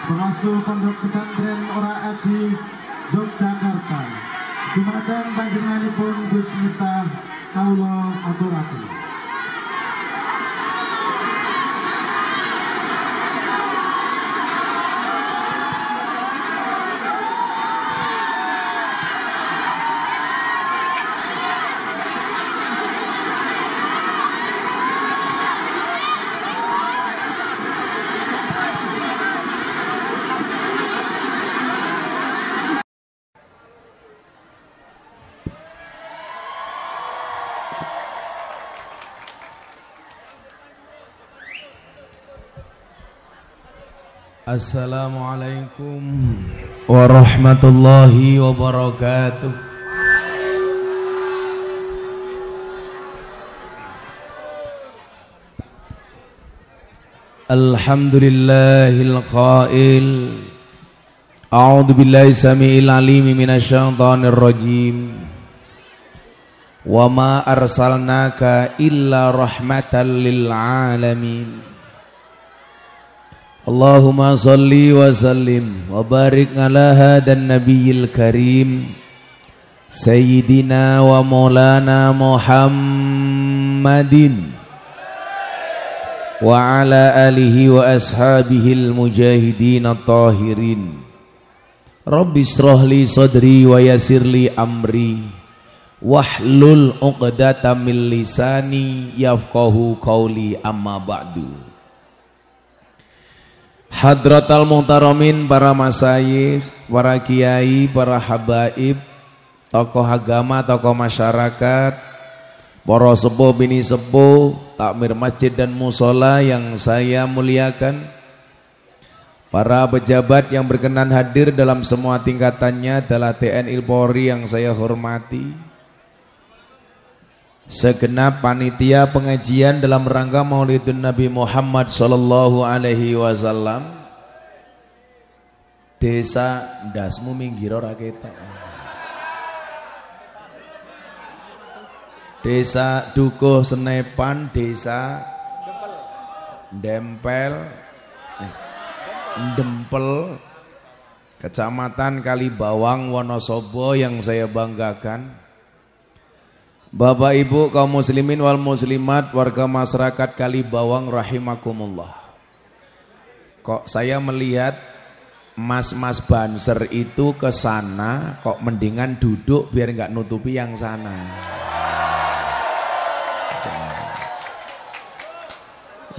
Pengasuh Pondok Pesantren Ora Aji Yogyakarta. Dumateng panjenenganipun Gus Miftah kawula aturaken. Assalamualaikum warahmatullahi wabarakatuh. Alhamdulillahil qail a'udzu billahi samiil alim minasyaitonir rajim. Wa ma arsalnaka illa rahmatan lil alamin. Allahumma salli wa sallim wa barik ala hadan nabiyil karim Sayyidina wa maulana Muhammadin wa ala alihi wa ashabihil mujahidin at-tahirin. Rabbi shrah li sadri wa yassir li amri wahlul 'uqdatam min lisani yafqahu qawli, amma ba'du. Hadratal muhtaramin, para masyayikh, para kiai, para habaib, tokoh agama, tokoh masyarakat, para sepuh bini sepuh, takmir masjid dan musola yang saya muliakan, para pejabat yang berkenan hadir dalam semua tingkatannya adalah TNI Polri yang saya hormati, segenap panitia pengajian dalam rangka Maulidun Nabi Muhammad sallallahu alaihi wasallam. Desa ndasmu minggir ora ketok. Desa Dukuh Senepan, Desa Dempel Dempel, Kecamatan Kalibawang, Wonosobo yang saya banggakan. Bapak Ibu kaum muslimin wal muslimat, warga masyarakat Kalibawang rahimakumullah. Kok saya melihat mas-mas banser itu ke sana, kok mendingan duduk biar nggak nutupi yang sana.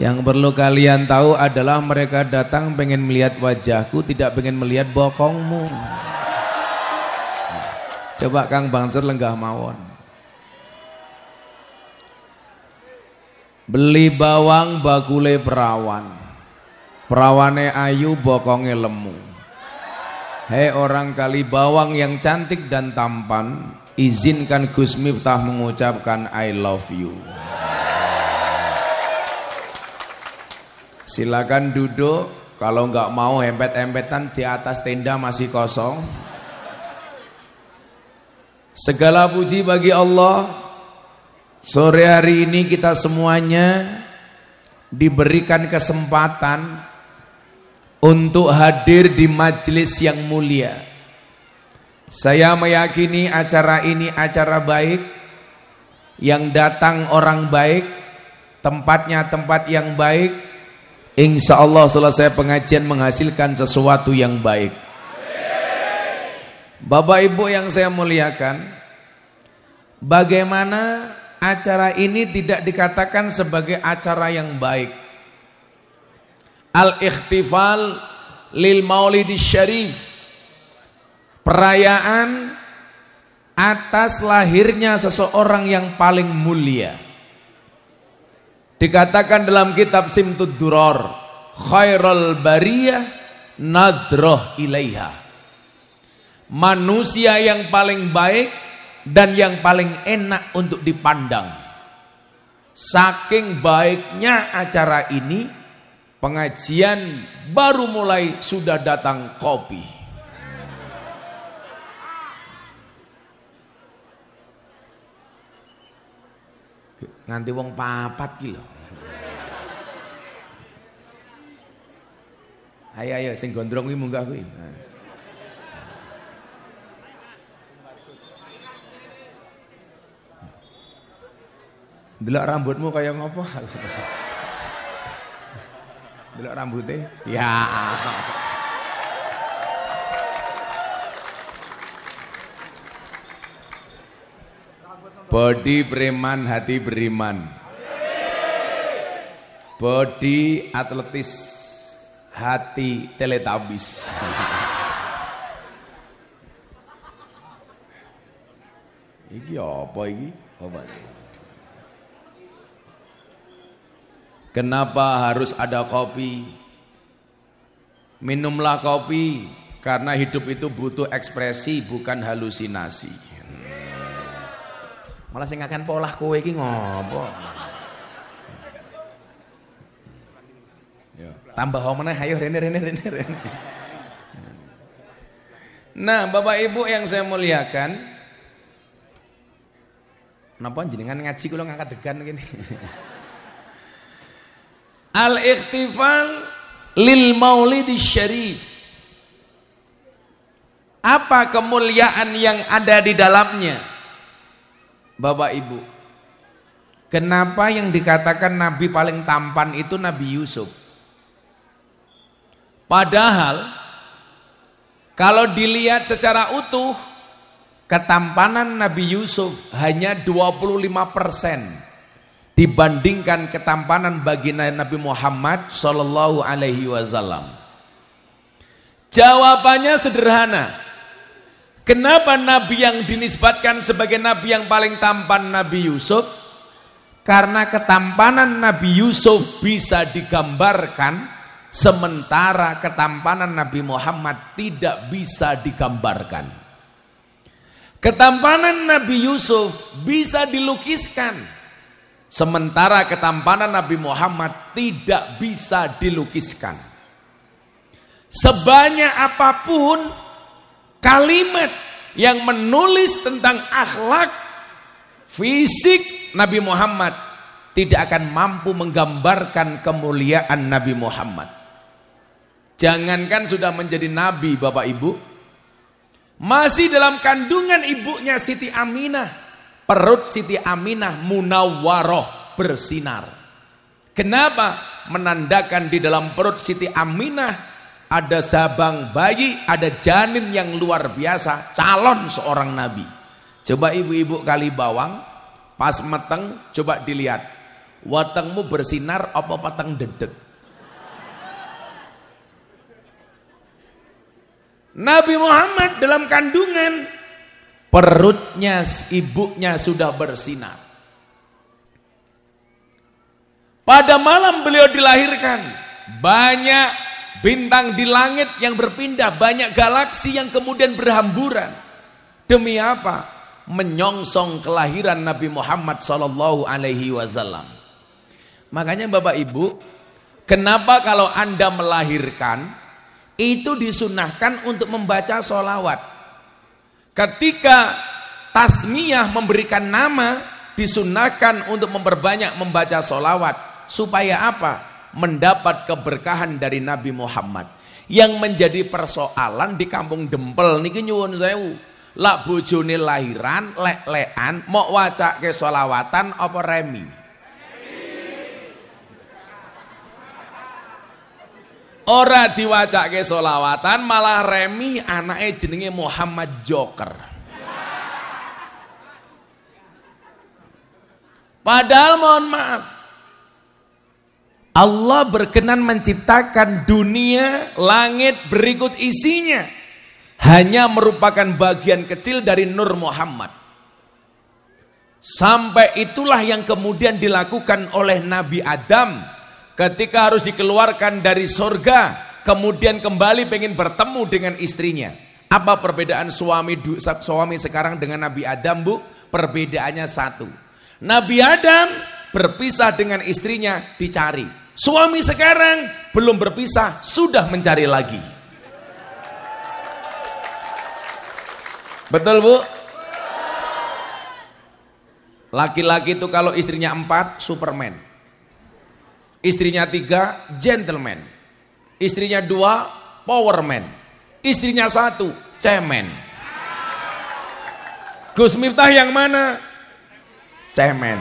Yang perlu kalian tahu adalah mereka datang pengen melihat wajahku, tidak pengen melihat bokongmu. Coba Kang Banser lenggah mawon. Beli bawang bakule perawan, perawane ayu bokonge lemu. Hei orang Kalibawang yang cantik dan tampan, izinkan Gus Miftah mengucapkan I love you. Silakan duduk, kalau nggak mau hempet-hempetan di atas tenda masih kosong. Segala puji bagi Allah. Sore hari ini kita semuanya diberikan kesempatan untuk hadir di majelis yang mulia. Saya meyakini acara ini acara baik, yang datang orang baik, tempatnya tempat yang baik. Insya Allah selesai pengajian menghasilkan sesuatu yang baik. Bapak Ibu yang saya muliakan, bagaimana acara ini tidak dikatakan sebagai acara yang baik? Al-ikhtifal lil maulidis syarif, perayaan atas lahirnya seseorang yang paling mulia. Dikatakan dalam kitab Simtud Duror, khairul bariyah nadroh ilaiha, manusia yang paling baik dan yang paling enak untuk dipandang. Saking baiknya acara ini, pengajian baru mulai sudah datang kopi. Nganti wong papat kilo. Ayo sing gondrong kuwi munggah kuwi. Delok rambutmu kaya ngopo? Delok rambutnya? Ya. Body preman, hati beriman. Body atletis, hati teletabis. Iki apa iki? Apa ini? Kenapa harus ada kopi? Minumlah kopi, karena hidup itu butuh ekspresi, bukan halusinasi. Malah sing akan polah kowe iki ngopo? Ya, tambah meneh ayo rene. Nah, Bapak Ibu yang saya muliakan, napa jenengan ngaji kula ngangkat degan gini? Al-ikhtifal lil maulidis syarif. Apa kemuliaan yang ada di dalamnya? Bapak Ibu, kenapa yang dikatakan Nabi paling tampan itu Nabi Yusuf? Padahal kalau dilihat secara utuh, ketampanan Nabi Yusuf hanya 25% dibandingkan ketampanan baginda Nabi Muhammad Sallallahu Alaihi Wasallam. Jawabannya sederhana. Kenapa Nabi yang dinisbatkan sebagai Nabi yang paling tampan Nabi Yusuf? Karena ketampanan Nabi Yusuf bisa digambarkan, sementara ketampanan Nabi Muhammad tidak bisa digambarkan. Ketampanan Nabi Yusuf bisa dilukiskan, sementara ketampanan Nabi Muhammad tidak bisa dilukiskan. Sebanyak apapun kalimat yang menulis tentang akhlak, fisik Nabi Muhammad, tidak akan mampu menggambarkan kemuliaan Nabi Muhammad. Jangankan sudah menjadi Nabi, Bapak Ibu, masih dalam kandungan ibunya Siti Aminah, perut Siti Aminah munawwaroh, bersinar. Kenapa? Menandakan di dalam perut Siti Aminah ada sabang bayi, ada janin yang luar biasa, calon seorang nabi. Coba ibu-ibu kali bawang, pas meteng, coba dilihat, watengmu bersinar apa pateng dedet? Nabi Muhammad dalam kandungan, perutnya ibunya sudah bersinar. Pada malam beliau dilahirkan, banyak bintang di langit yang berpindah, banyak galaksi yang kemudian berhamburan. Demi apa? Menyongsong kelahiran Nabi Muhammad Sallallahu Alaihi Wasallam. Makanya Bapak Ibu, kenapa kalau Anda melahirkan itu disunahkan untuk membaca sholawat? Ketika tasmiyah memberikan nama, disunahkan untuk memperbanyak membaca sholawat. Supaya apa? Mendapat keberkahan dari Nabi Muhammad. Yang menjadi persoalan di kampung Dempel niki nyuwun sewu, lak bojone lahiran lek-lekan mau wacake sholawatan apa remi? Ora diwacake solawatan, malah remi anake jenenge Muhammad Joker. Padahal mohon maaf, Allah berkenan menciptakan dunia, langit berikut isinya hanya merupakan bagian kecil dari Nur Muhammad. Sampai itulah yang kemudian dilakukan oleh Nabi Adam ketika harus dikeluarkan dari surga, kemudian kembali pengen bertemu dengan istrinya. Apa perbedaan suami sekarang dengan Nabi Adam, Bu? Perbedaannya satu. Nabi Adam berpisah dengan istrinya, dicari. Suami sekarang belum berpisah, sudah mencari lagi. Betul, Bu? Laki-laki itu kalau istrinya 4, Superman. Istrinya 3, gentleman. Istrinya 2, powerman. Istrinya 1, cemen. Gus Miftah yang mana? Cemen.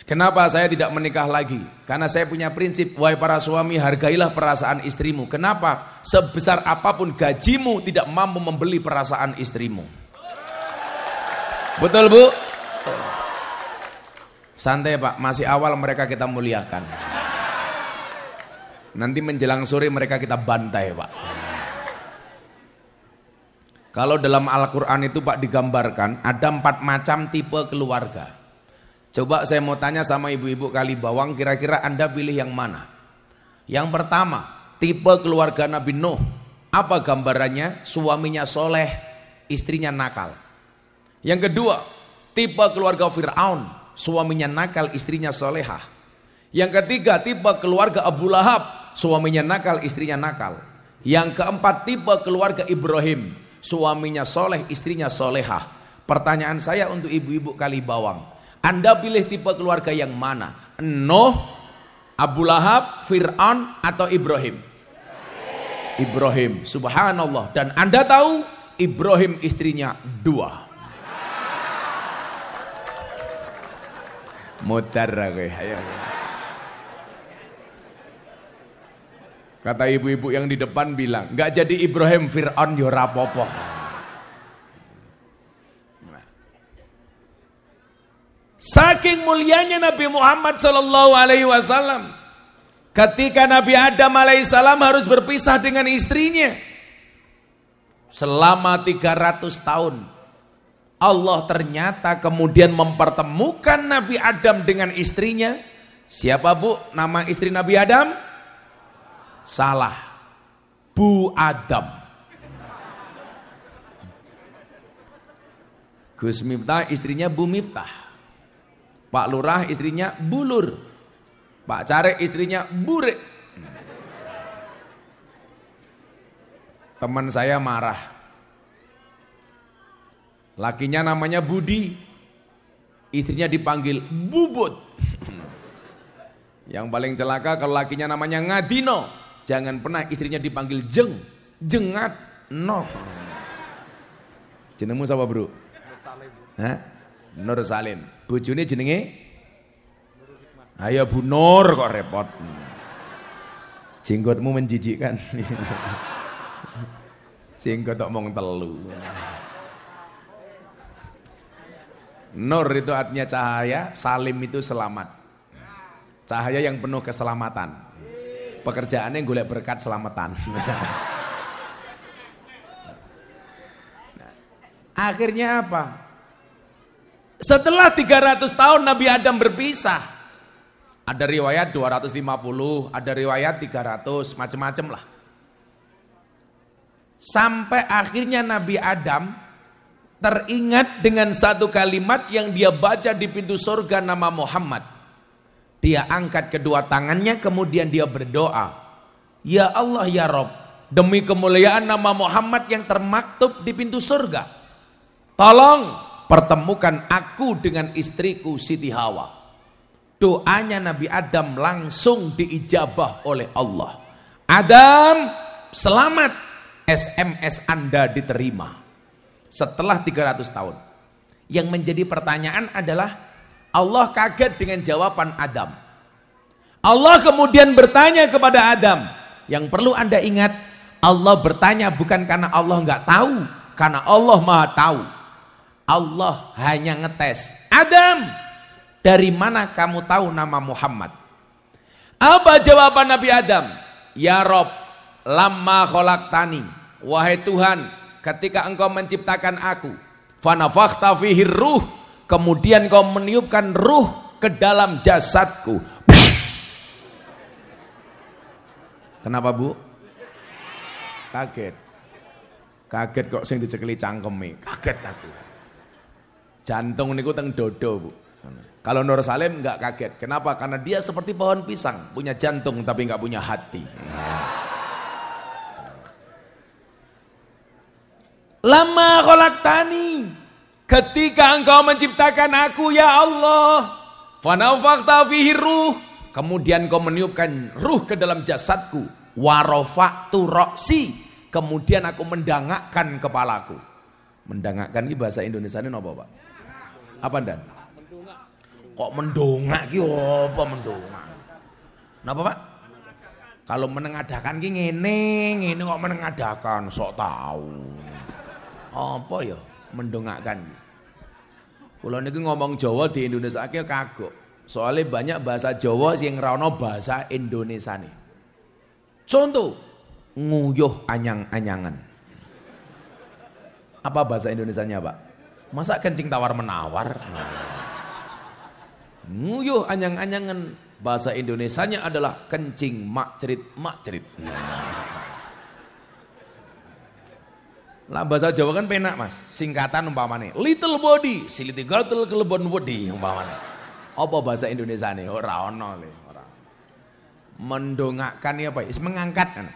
Kenapa saya tidak menikah lagi? Karena saya punya prinsip, wahai para suami, hargailah perasaan istrimu. Kenapa? Sebesar apapun gajimu tidak mampu membeli perasaan istrimu. Betul, Bu? Santai, Pak, masih awal mereka kita muliakan. Nanti menjelang sore mereka kita bantai, Pak. Kalau dalam Al-Quran itu, Pak, digambarkan ada 4 macam tipe keluarga. Coba saya mau tanya sama ibu-ibu Kalibawang, kira-kira Anda pilih yang mana? Yang pertama, tipe keluarga Nabi Nuh. Apa gambarannya? Suaminya soleh, istrinya nakal. Yang kedua, tipe keluarga Fir'aun, suaminya nakal, istrinya solehah. Yang ketiga, tipe keluarga Abu Lahab, suaminya nakal, istrinya nakal. Yang keempat, tipe keluarga Ibrahim, suaminya soleh, istrinya solehah. Pertanyaan saya untuk ibu-ibu Kalibawang, Anda pilih tipe keluarga yang mana? Nuh, Abu Lahab, Fir'aun, atau Ibrahim? Ibrahim, subhanallah. Dan Anda tahu Ibrahim istrinya 2. Mutar aku. Kata ibu-ibu yang di depan bilang, nggak jadi Ibrahim, Fir'aun yo rapopo. Saking mulianya Nabi Muhammad sallallahu alaihi wasallam, ketika Nabi Adam alaihissalam harus berpisah dengan istrinya selama 300 tahun. Allah ternyata kemudian mempertemukan Nabi Adam dengan istrinya. Siapa, Bu, nama istri Nabi Adam? Salah, Bu Adam. Gus Miftah istrinya Bu Miftah. Pak Lurah istrinya Bu Lur. Pak Carek istrinya Burek. Teman saya marah. Lakinya namanya Budi, istrinya dipanggil Bubut. Yang paling celaka kalau lakinya namanya Ngadino, jangan pernah istrinya dipanggil Jeng, Jengat, no. Jenengmu siapa, Bro? Hah? Nur Salim. Bojone jenenge? Ayo Bu Nur, kok repot. Jenggotmu menjijikkan. Jenggot tok mong telu. Nur itu artinya cahaya, Salim itu selamat. Cahaya yang penuh keselamatan. Pekerjaannya golek berkat selamatan. Akhirnya apa? Setelah 300 tahun Nabi Adam berpisah. Ada riwayat 250, ada riwayat 300, macam-macam lah. Sampai akhirnya Nabi Adam teringat dengan satu kalimat yang dia baca di pintu surga, nama Muhammad. Dia angkat kedua tangannya, kemudian dia berdoa, ya Allah ya Rob, demi kemuliaan nama Muhammad yang termaktub di pintu surga, tolong pertemukan aku dengan istriku Siti Hawa. Doanya Nabi Adam langsung diijabah oleh Allah. Adam, selamat, SMS Anda diterima. Setelah 300 tahun. Yang menjadi pertanyaan adalah, Allah kaget dengan jawaban Adam. Allah kemudian bertanya kepada Adam. Yang perlu Anda ingat, Allah bertanya bukan karena Allah nggak tahu, karena Allah Maha tahu. Allah hanya ngetes. Adam, dari mana kamu tahu nama Muhammad? Apa jawaban Nabi Adam? Ya Rob, lamma khalaqtani, wahai Tuhan, ketika engkau menciptakan aku, fanafakhta fihi ruh, kemudian kau meniupkan ruh ke dalam jasadku. Kenapa Bu? Kaget. Kaget kok sing dicekeli cangkeme. Kaget aku. Jantung niku teng dodo Bu. Kalau Nur Salim enggak kaget. Kenapa? Karena dia seperti pohon pisang, punya jantung tapi enggak punya hati. Lama khalaqtani, ketika engkau menciptakan aku ya Allah, fanafakhta fihi ruh, kemudian kau meniupkan ruh ke dalam jasadku, warafa'tu ra'si, kemudian aku mendangakkan kepalaku. Mendangakkan ini bahasa Indonesia ini apa Pak? Apa Dan? Kok mendongak ki apa mendongak? Napa Pak? Kalau menengadakan ki ngene kok menengadakan, sok tahu. Apa ya mendongakkan? Kula niki ngomong Jawa di Indonesia ki kagok. Soalnya banyak bahasa Jawa yang ngerono bahasa Indonesia nih. Contoh, nguyuh anyang-anyangan. Apa bahasa Indonesianya Pak? Masa kencing tawar menawar? Nguyuh anyang-anyangan, bahasa Indonesianya adalah kencing mak-cerit. Lah bahasa Jawa kan penak Mas, singkatan umpamane little body, siliti gatel kelebon body umpamane. Apa bahasa Indonesia nih? Ora ono le, ora. Mendongakkan apa? Mengangkat kan?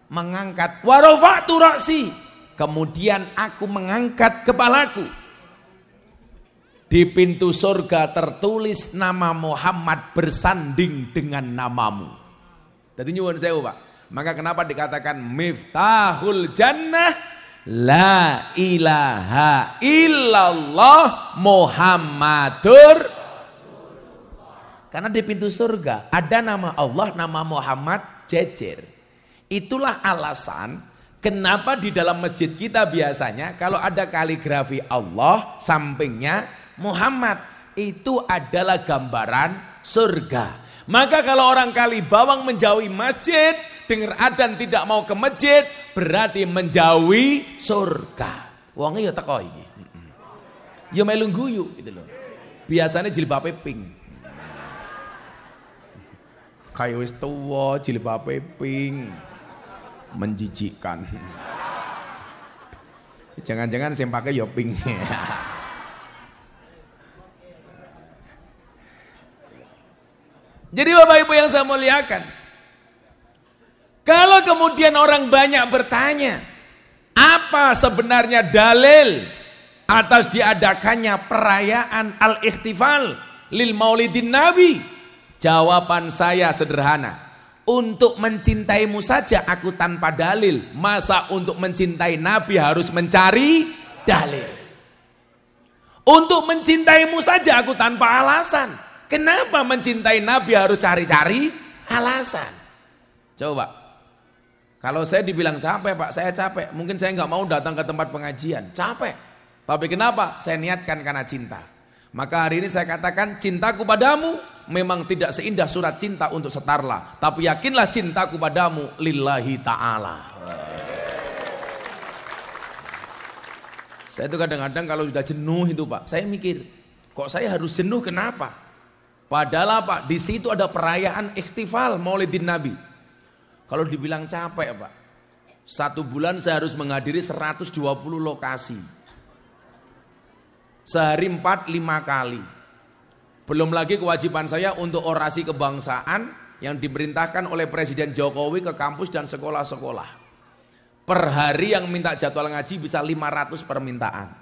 Mengangkat. Warafa'tu ra'si. Kemudian aku mengangkat kepalaku. Di pintu surga tertulis nama Muhammad bersanding dengan namamu. Jadi nyuwun sewu Pak. Maka kenapa dikatakan miftahul jannah la ilaha illallah Muhammadur. Karena di pintu surga ada nama Allah, nama Muhammad jejer. Itulah alasan kenapa di dalam masjid kita biasanya kalau ada kaligrafi Allah sampingnya Muhammad, itu adalah gambaran surga. Maka kalau orang kali bawang menjauhi masjid, dengar adzan tidak mau ke masjid, berarti menjauhi surga. Wongnya ya teko iki. Ya melu guyu gitu loh. Biasanya jilbabe pink. Kayak wis tuwa jilbabe pink. Menjijikkan. Jangan-jangan sing pakai ya pink. Jadi Bapak Ibu yang saya muliakan, kalau kemudian orang banyak bertanya, apa sebenarnya dalil atas diadakannya perayaan al-ikhtifal lil maulidin nabi? Jawaban saya sederhana, untuk mencintaimu saja aku tanpa dalil, masa untuk mencintai nabi harus mencari dalil? Untuk mencintaimu saja aku tanpa alasan, kenapa mencintai nabi harus cari-cari alasan? Coba, kalau saya dibilang capek Pak, saya capek. Mungkin saya nggak mau datang ke tempat pengajian, capek. Tapi kenapa? Saya niatkan karena cinta. Maka hari ini saya katakan cintaku padamu memang tidak seindah surat cinta untuk Setarla. Tapi yakinlah cintaku padamu lillahi ta'ala. Saya itu kadang-kadang kalau sudah jenuh itu Pak, saya mikir, kok saya harus jenuh kenapa? Padahal Pak, di situ ada perayaan ikhtifal maulidin nabi. Kalau dibilang capek Pak, 1 bulan saya harus menghadiri 120 lokasi. Sehari 4-5 kali. Belum lagi kewajiban saya untuk orasi kebangsaan yang diperintahkan oleh Presiden Jokowi ke kampus dan sekolah-sekolah. Per hari yang minta jadwal ngaji bisa 500 permintaan.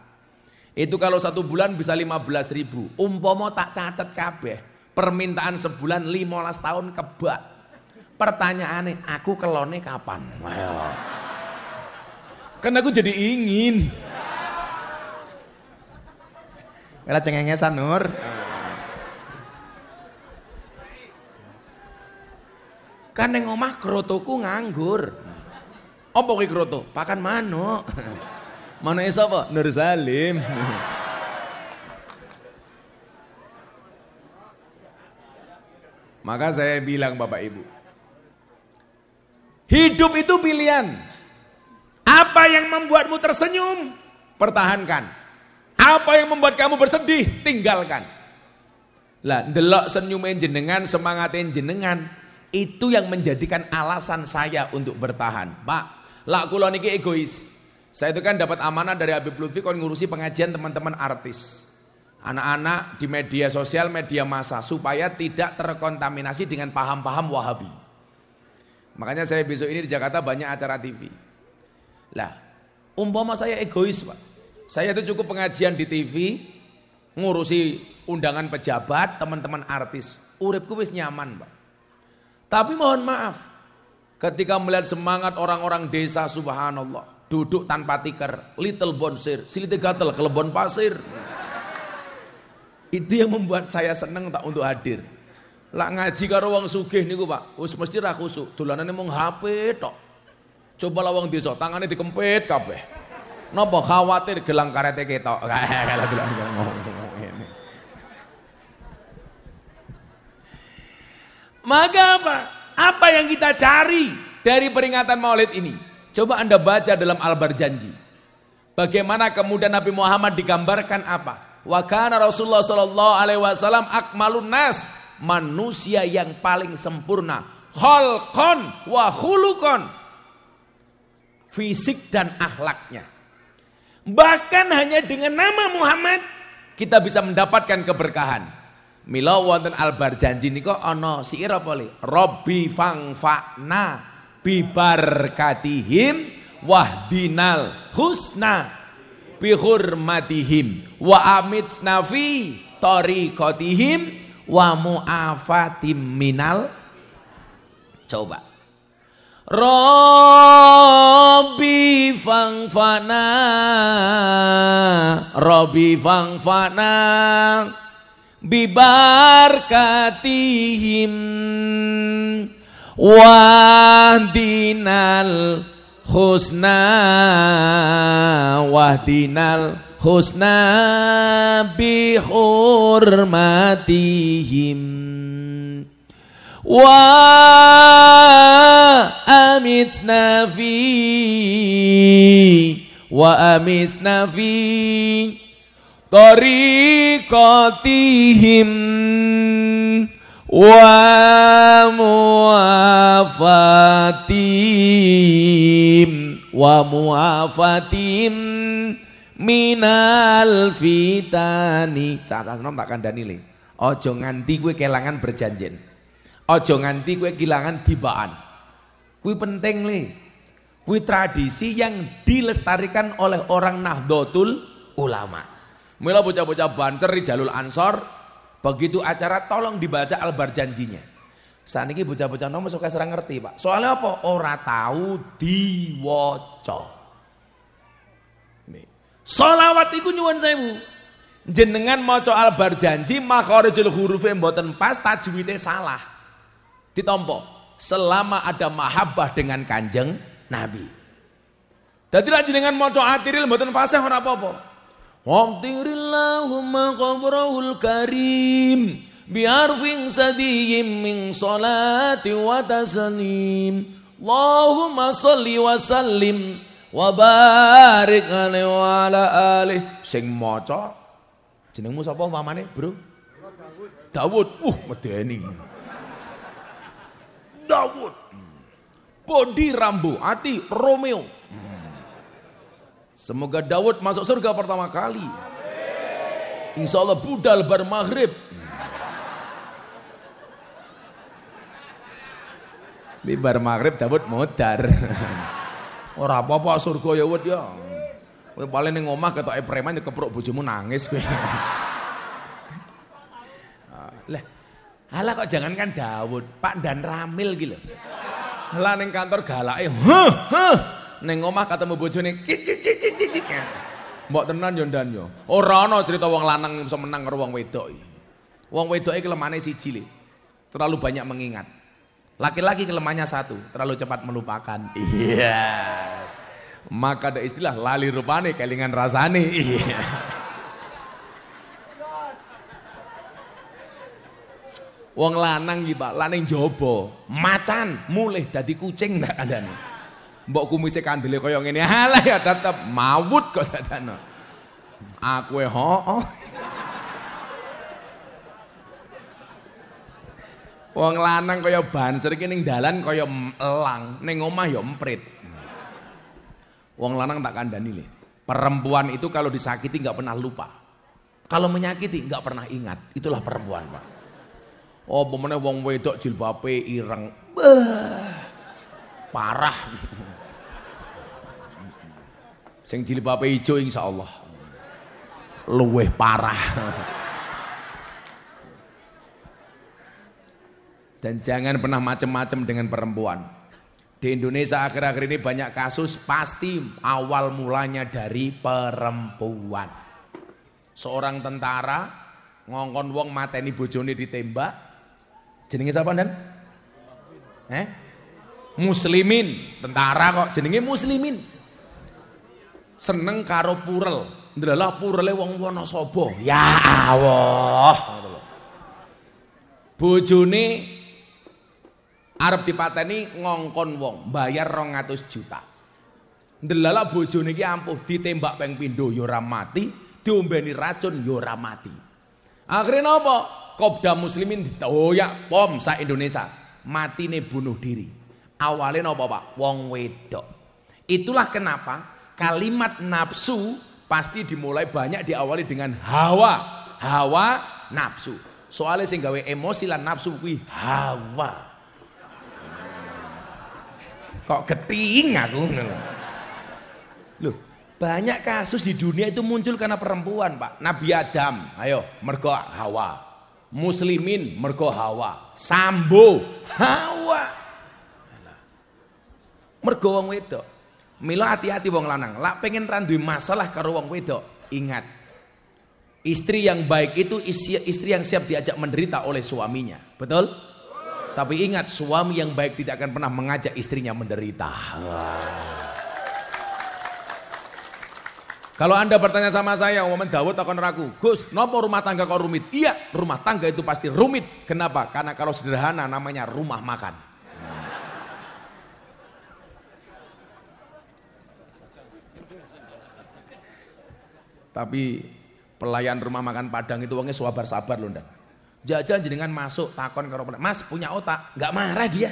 Itu kalau 1 bulan bisa 15.000. Umpomo tak catat kabeh. Permintaan sebulan 15 tahun kebak. Pertanyaannya, aku kelone kapan? Ayo. Kan aku jadi ingin. Kira cengengesan Nur. Kan neng omah krotoku nganggur. Apa kuwi kroto? Pakan manuk. Manuke sapa? Nur Salim. Maka saya bilang Bapak Ibu, hidup itu pilihan. Apa yang membuatmu tersenyum, pertahankan. Apa yang membuat kamu bersedih, tinggalkan. Lah, ndelok senyume jenengan, semangatin jenengan, itu yang menjadikan alasan saya untuk bertahan. Pak, lah kula niki egois. Saya itu kan dapat amanah dari Habib Lutfi kon ngurusi pengajian teman-teman artis. Anak-anak di media sosial, media massa supaya tidak terkontaminasi dengan paham-paham Wahabi. Makanya saya besok ini di Jakarta banyak acara TV. Lah, umpama saya egois, Pak. Saya itu cukup pengajian di TV, ngurusi undangan pejabat, teman-teman artis. Uripku wis nyaman, Pak. Tapi mohon maaf, ketika melihat semangat orang-orang desa, subhanallah, duduk tanpa tikar, little bonsir, silite gatel, kelebon pasir. Itu yang membuat saya seneng tak untuk hadir. Lah ngaji karo wong sugih niku Pak, wis mesti ra khusuk, dolanane mung HP tok. Coba lah wong desa, tangane dikempit kabeh. Napa khawatir gelang karete ketok. Kalau dolan ngomong ngene. Maka apa? Apa yang kita cari dari peringatan Maulid ini? Coba Anda baca dalam Al-Barjanji. Bagaimana kemudian Nabi Muhammad digambarkan apa? Wa kana Rasulullah sallallahu alaihi wasallam akmalun nas, manusia yang paling sempurna, khalqan wa khuluqan, fisik dan akhlaknya. Bahkan hanya dengan nama Muhammad kita bisa mendapatkan keberkahan. Mila wonten Al-Barjanji nika ana siir apa le? Rabbi fangfa'na bibarkatihim wahdinal husna bihurmatihim wa amitsna fi tariqatihim wa mu'afatim minal. Coba Rabbi fangfana bibarkatihim wahdinal husna bihurmatihim wa amitsna fi tariqatihim wa muafatim minal fitani. Cara nom tak kandhani le. Aja nganti kowe kelangan berjanjen. Aja nganti kowe kelangan tibaan. Kuwi penting le. Kuwi tradisi yang dilestarikan oleh orang Nahdlatul Ulama. Mula bocah-bocah Banser di Jalul Ansor, begitu acara tolong dibaca Al-Barjanjinya. Saat ini bocah-bocah nom suka serang ngerti Pak. Soalnya apa? Ora tahu diwaca. Sholawat iku nyuwun sewu. Jenengan maca Al-Barjanji makharijul hurufe mboten pas, tajwide salah. Ditampa selama ada mahabbah dengan Kanjeng Nabi. Dadi lan jenengan maca atiril mboten fasih ora apa-apa. Waqtirillahumma qabrahul karim biarfin sadiyim min salati wa taslim. Allahumma sholli wa sallim wa barik alaihi wa ala alih. Sing maca jenengmu sapa umpamane, Bro? Daud. Medeni. Daud. Bodi Rambo, ati Romeo. Semoga Daud masuk surga pertama kali. Insya Allah budal bar maghrib. Di bar maghrib Daud modar. Ora apa-apa surga ya wet ya. Kowe paling ning omah ketoke preman kepruk bojomu nangis kowe. Lah, halah kok jangankan Daud, Pak Dan Ramil gitu. Halah ning kantor galake, ning omah ketemu bojone mbok tenan yo ndan yo. Ora ana cerita wong lanang iso menang karo wong wedok. Wong wedok iki lemane siji le. Terlalu banyak mengingat. Laki-laki kelemahannya satu, terlalu cepat melupakan. Iya. Maka ada istilah lali rupane kelingan rasane. Iya. Wong lanang iki, Pak, lanang jaba, macan mulih dadi kucing ndak kandhane. Mbok kumise kandele kaya ngene, halah ya tetep mawut kok dadane. Aku hooh. Wong lanang kaya banser iki ning dalan kaya elang, ning omah ya emprit. Wong lanang tak kandhani le. Perempuan itu kalau disakiti enggak pernah lupa. Kalau menyakiti enggak pernah ingat. Itulah perempuan, Pak. Oh, pemenang wong wedok jilbabe ireng. Parah. Sing jilbabe ijo insyaallah luweh parah. Dan jangan pernah macam-macam dengan perempuan. Di Indonesia akhir-akhir ini banyak kasus pasti awal mulanya dari perempuan. Seorang tentara ngongkon wong mateni bojone ditembak. Jenenge sapa, Dan? Muslimin, tentara kok jenenge muslimin. Seneng karo purel. Ndelah purele wong Wonosobo. Ya Allah. Bojone arep dipateni ngongkon wong, bayar 200 juta. Ndelala bojone iki ampuh ditembak ping pindho ya ora mati, diombeni racun ya ora mati. Akhire napa? Kopda muslimin ditoyak pom sak Indonesia. Matine bunuh diri. Awalnya napa, Pak? Wong wedok. Itulah kenapa kalimat nafsu pasti dimulai banyak diawali dengan hawa. Hawa nafsu. Soalnya sing gawe emosi lan nafsu kuwi hawa. Kok keting aku. Loh, banyak kasus di dunia itu muncul karena perempuan, Pak. Nabi Adam, ayo, mergo hawa. Muslimin mergo hawa. Sambo hawa. Mergo wong wedok. Mila hati-hati wong lanang. Lak pengen ra duwe masalah karo wong wedok, ingat. Istri yang baik itu istri yang siap diajak menderita oleh suaminya. Betul? Tapi ingat, suami yang baik tidak akan pernah mengajak istrinya menderita. Kalau Anda bertanya sama saya, Muhammad Dawud akan ragu, Gus, kenapa rumah tangga kok rumit? Iya, rumah tangga itu pasti rumit. Kenapa? Karena kalau sederhana namanya rumah makan. Tapi pelayan rumah makan Padang itu wongnya sabar-sabar loh, Ndan. Jajan jenengan masuk takon karo Mas punya otak, nggak marah dia.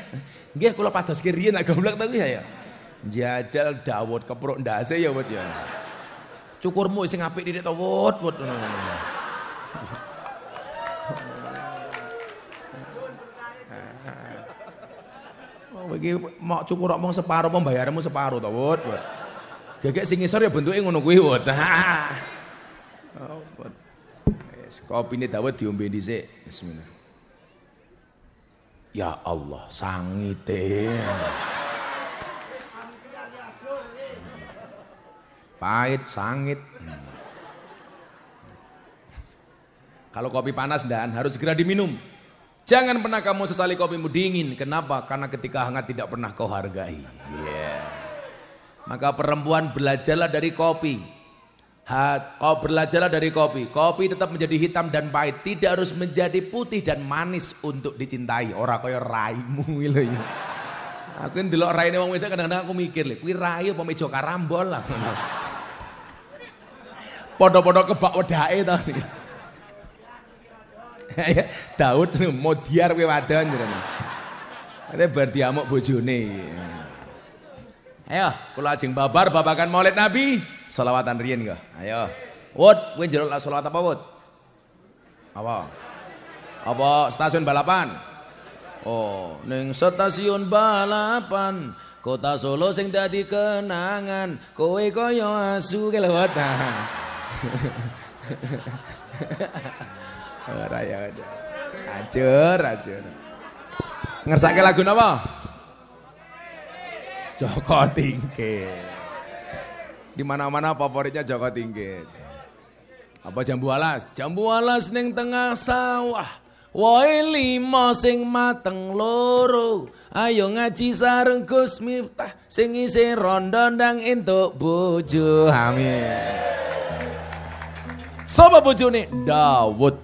Nggih kula pados ki nak goblok tapi ya. Jajal Dawud kepruk ndase ya wet ya. Cukurmu sing apik didik to wut ngono. Oh iki mau cukur kok mung separo pembayaranmu separo to wut. Gegek sing ngisor ya bentuke ngono kuwi wut. Oh, kopi ini Dawud diombe dhisik. Bismillah. Ya Allah, sangite. Pahit, sangit. Kalau kopi panas dan harus segera diminum. Jangan pernah kamu sesali kopimu dingin. Kenapa? Karena ketika hangat tidak pernah kau hargai. Yeah. Maka perempuan belajarlah dari kopi. Kau belajarlah dari kopi. Kopi tetap menjadi hitam dan pahit, tidak harus menjadi putih dan manis untuk dicintai. Ora kaya raimu lho ya. Aku ndelok raine wong wedok kadang-kadang aku mikir lho, kuwi rai apa meja karambol lah. Padha-padha kebak wedake to. Daud modiar kowe wadon jenenge. Ate bar diamuk bojone. Ayo, kula ajeng babar babakan Maulid Nabi. Selawatan riyen kok. Ayo. Wud, kowe njaluk selawat apa, Wud? Apa? Apa stasiun balapan? Oh, ning stasiun balapan Kota Solo sing dadi kenangan, kowe kaya asu ke lewat. Ora ya. Acur. Ngersake lagu napa? Joko Tingkir. Di mana-mana favoritnya Joko Tingkir. Apa Jambu Alas? Jambu alas ning tengah sawah, Woe lima sing mateng loro. Ayo ngaji sareng Gus Miftah sing isih rondo ndang entuk bojo. Amin. Sapa bojone? Dawud.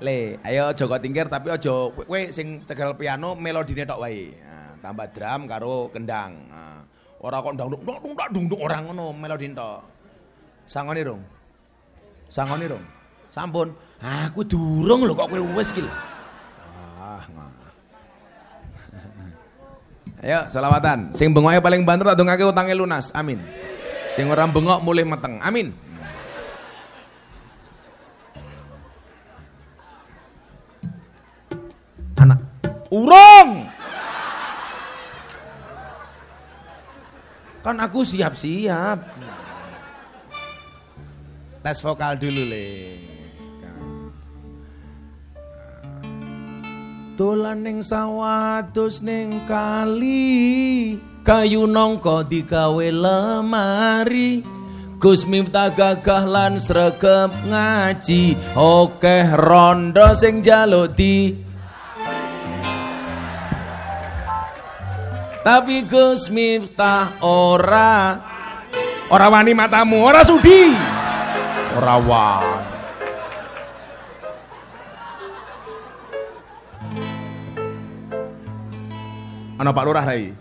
Le, ayo aja kok tingkir tapi aja kowe sing cekel piano melodine tok wae. Nah, tambah drum karo kendang. Nah, ora kok ndang ora ngono melodine tok. Sangone rong. Sangone rong. Sampun. Aku durung lho kok kowe wis iki. Ayo selawatan. Sing bengoke paling banter tak dongake utange lunas. Amin. Sing ora bengok mulih meteng. Amin. Anak urung. Kan aku siap-siap. Tes vokal dulu, Le. Dolan ning sawah dus ning kali, kayu nongko digawe lemari. Gus Miftah gagah lan sregep ngaji, okeh rondo sing njaluk di. Tapi Gus Miftah ora wani matamu, ora sudi. Ora wani. Ana Pak Lurah Rai.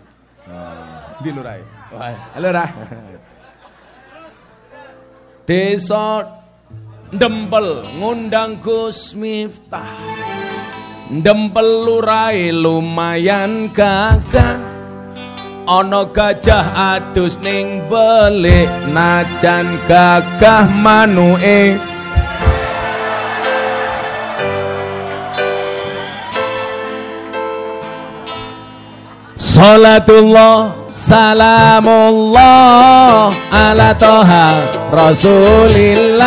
Di Lurah. Halo Lurah. Desa Ndempel ngundang Gus Miftah. Ndempel lurahe lumayan gagah. Ana gajah adus ning belik najan gagah manuke. Salatullah salamullah ala toha rasulillah.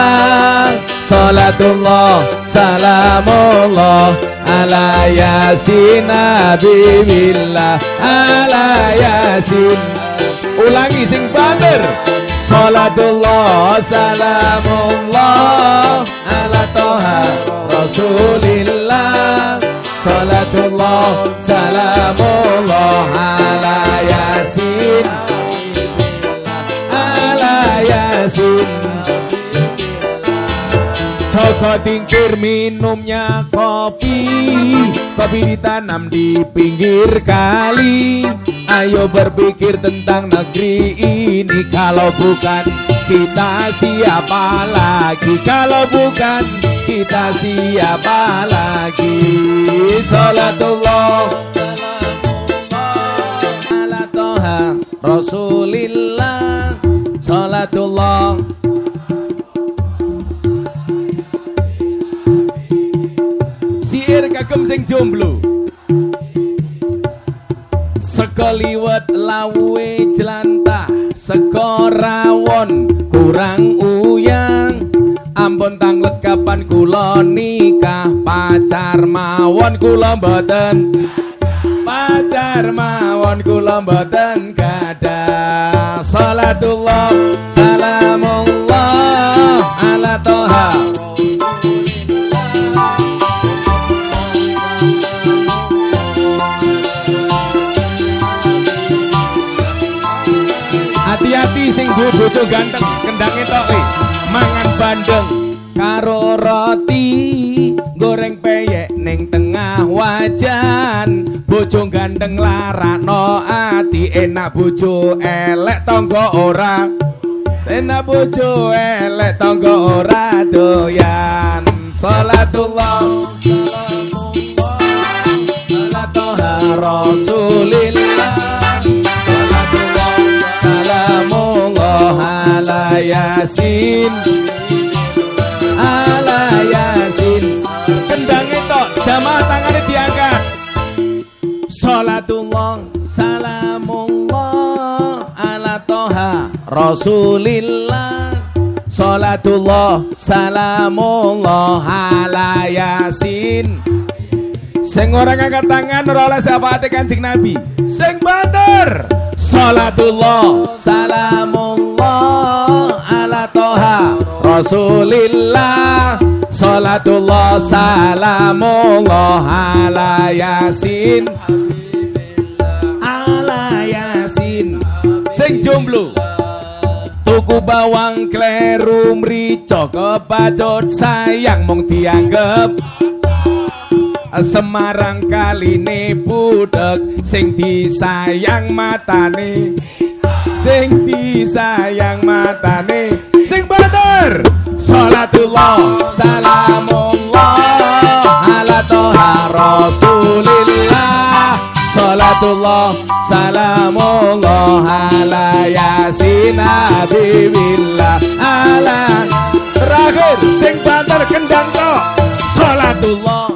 Salatullah salamullah ala yasin nabiillah. Ala yasin. Ulangi sing banter. Salatullah salamullah ala toha rasulillah. Salatullah salamullah ala yasin. Ala yasin. Joko tingkir minumnya kopi. Kopi ditanam di pinggir kali. Ayo berpikir tentang negeri ini. Kalau bukan kita siapa lagi? Kalau bukan kita siapa lagi? Salatullah ala toha rasulillah. Salatullah. Siir kagem sing jomblo. Sego liwet lawe jelantah, sego rawon kurang uyang. Ampun tanglet kapan kula nikah, pacar mawon kula mboten. Pacar mawon kula mboten gadah. Salatullah salamullah ala toha. Hati-hati sing duwe bojo ganteng, kendange tok mangan bandeng karo roti, goreng peyek ning tengah wajan. Bojo ganteng larakno ati, enak bojo elek tangga ora. Enak bojo elek tangga ora doyan. Salatullah ala toha rasulillah. Salamullah ala yasin. Ala yasin. Kendange tok, jamaah tangane diangkat. Salatullah salamullah ala toha rasulillah. Salatullah salamullah ala yasin. Sing ora ngangkat tangan ora oleh syafaate Kanjeng Nabi. Sing banter. Salatullah salamullah ala toha Rasulillah Salatullah salamullah ala Yasin ala Yasin. Sing jomblo tuku bawang kleru mrica kepacut sayang mung dianggep Semarang kaline budhek sing disayang matane sing disayang matane sing banter Salatullah salamullah ala toha Rasulillah Salatullah salamullah ala Yasin Habibillah ala terakhir sing banter kendang tok Salatullah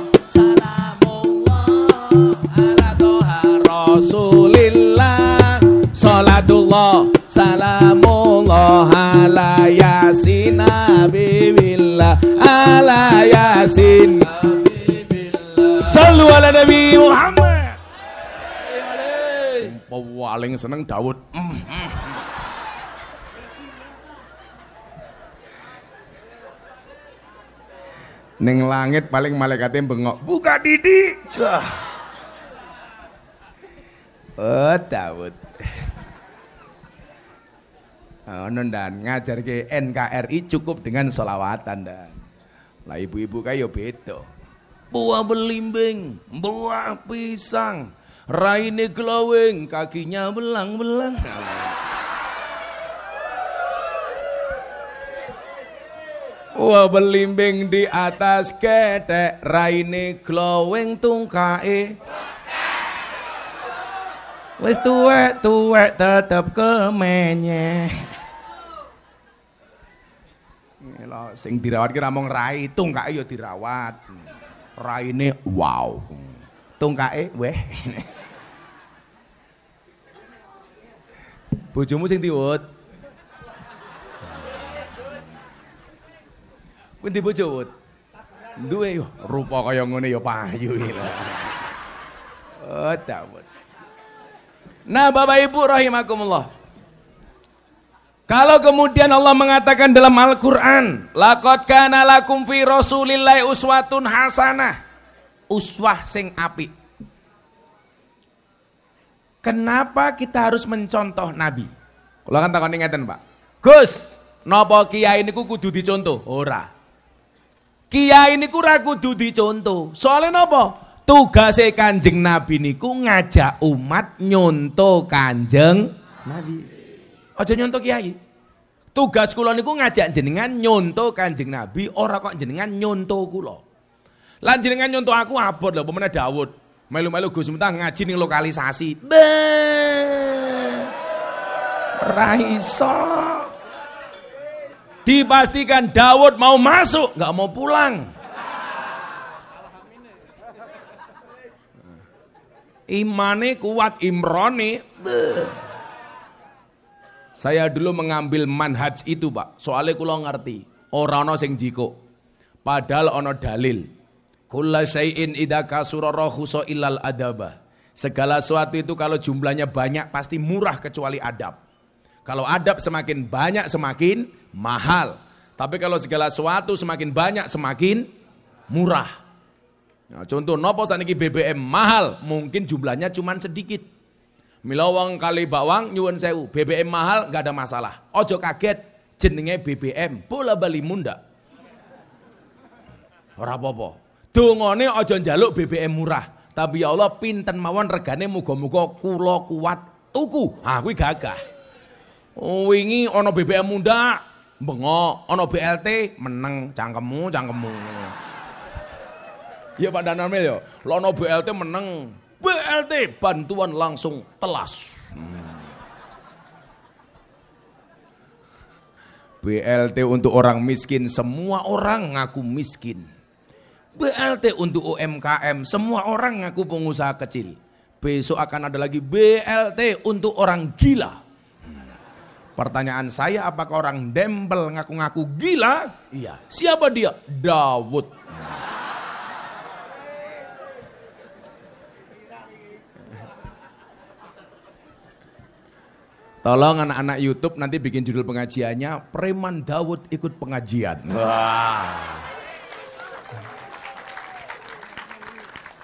Rasulillah Salatullah salamullah ala Yasin Habibillah ala Yasin Sallu ala Nabi Muhammad. Paling seneng Daud. Ning langit paling malaikatnya bengok buka Didi. Oh Daud. Dan ngajar ke NKRI cukup dengan sholawatan dan lah ibu-ibu kayak beda. Buah belimbing, buah pisang, raine glowing, kakinya belang-belang. Buah belimbing di atas ketek, raine glowing tungkae. Wis tuwek tetep kemenye. Lho sing dirawat ki ra mung rai, tungkake ya dirawat. Raine wow. Tungkake weh. Bojomu sing diwut. Kuwi ndi bojo wut? Duwe yo rupa kaya ngene ya payu iki lho. Oh, Daud. Nah, Bapak Ibu rahimakumullah. Kalau kemudian Allah mengatakan dalam Al-Qur'an, laqad kana lakum fi Rasulillahi uswatun hasanah. Uswah sing apik. Kenapa kita harus mencontoh Nabi? Kula kan takoni ngeten, Pak. Gus, napa kiai niku kudu dicontoh? Ora. Kiai niku ora kudu dicontoh. Soalnya napa? Tugase Kanjeng Nabi niku ngajak umat nyontoh Kanjeng Nabi. Aja nyontoh kiai. Tugas kula niku ngajak jenengan nyontoh Kanjeng Nabi, ora kok jenengan nyontoh kula. Lan jenengan nyontoh aku abot lho, pemene Daud. Melu-melu Gus Miftah ngaji ning lokalisasi. Ra iso. Dipastikan Daud mau masuk, enggak mau pulang. Imane kuat Imrone. Saya dulu mengambil manhaj itu, Pak. Soalnya kula ngerti, ora ana sing jiko. Padahal ana dalil. Kullu syai'in idza kasura rakhusa illal adaba. Segala sesuatu itu kalau jumlahnya banyak pasti murah kecuali adab. Kalau adab semakin banyak semakin mahal. Tapi kalau segala sesuatu semakin banyak semakin murah. Nah, contoh nopo saniki BBM mahal, mungkin jumlahnya cuman sedikit. Mila wong kali bawang nyuwun sewu, BBM mahal nggak ada masalah. Ojo kaget jenenge BBM, bola bali munda. Ora apa-apa. Dongane ojo njaluk BBM murah, tapi ya Allah pinten mawon regane muga-muga kula kuat tuku. Ah kuwi gagah. Wingi ana BBM munda, bengok, ana BLT meneng cangkemmu. Ya Pak Danamil ya, lo ana BLT meneng. BLT bantuan langsung telas. BLT untuk orang miskin, semua orang ngaku miskin. BLT untuk UMKM, semua orang ngaku pengusaha kecil. Besok akan ada lagi BLT untuk orang gila. Pertanyaan saya, apakah orang dempel ngaku-ngaku gila? Iya. Siapa dia? Daud. Tolong anak-anak YouTube nanti bikin judul pengajiannya Preman Dawud ikut pengajian. Wah.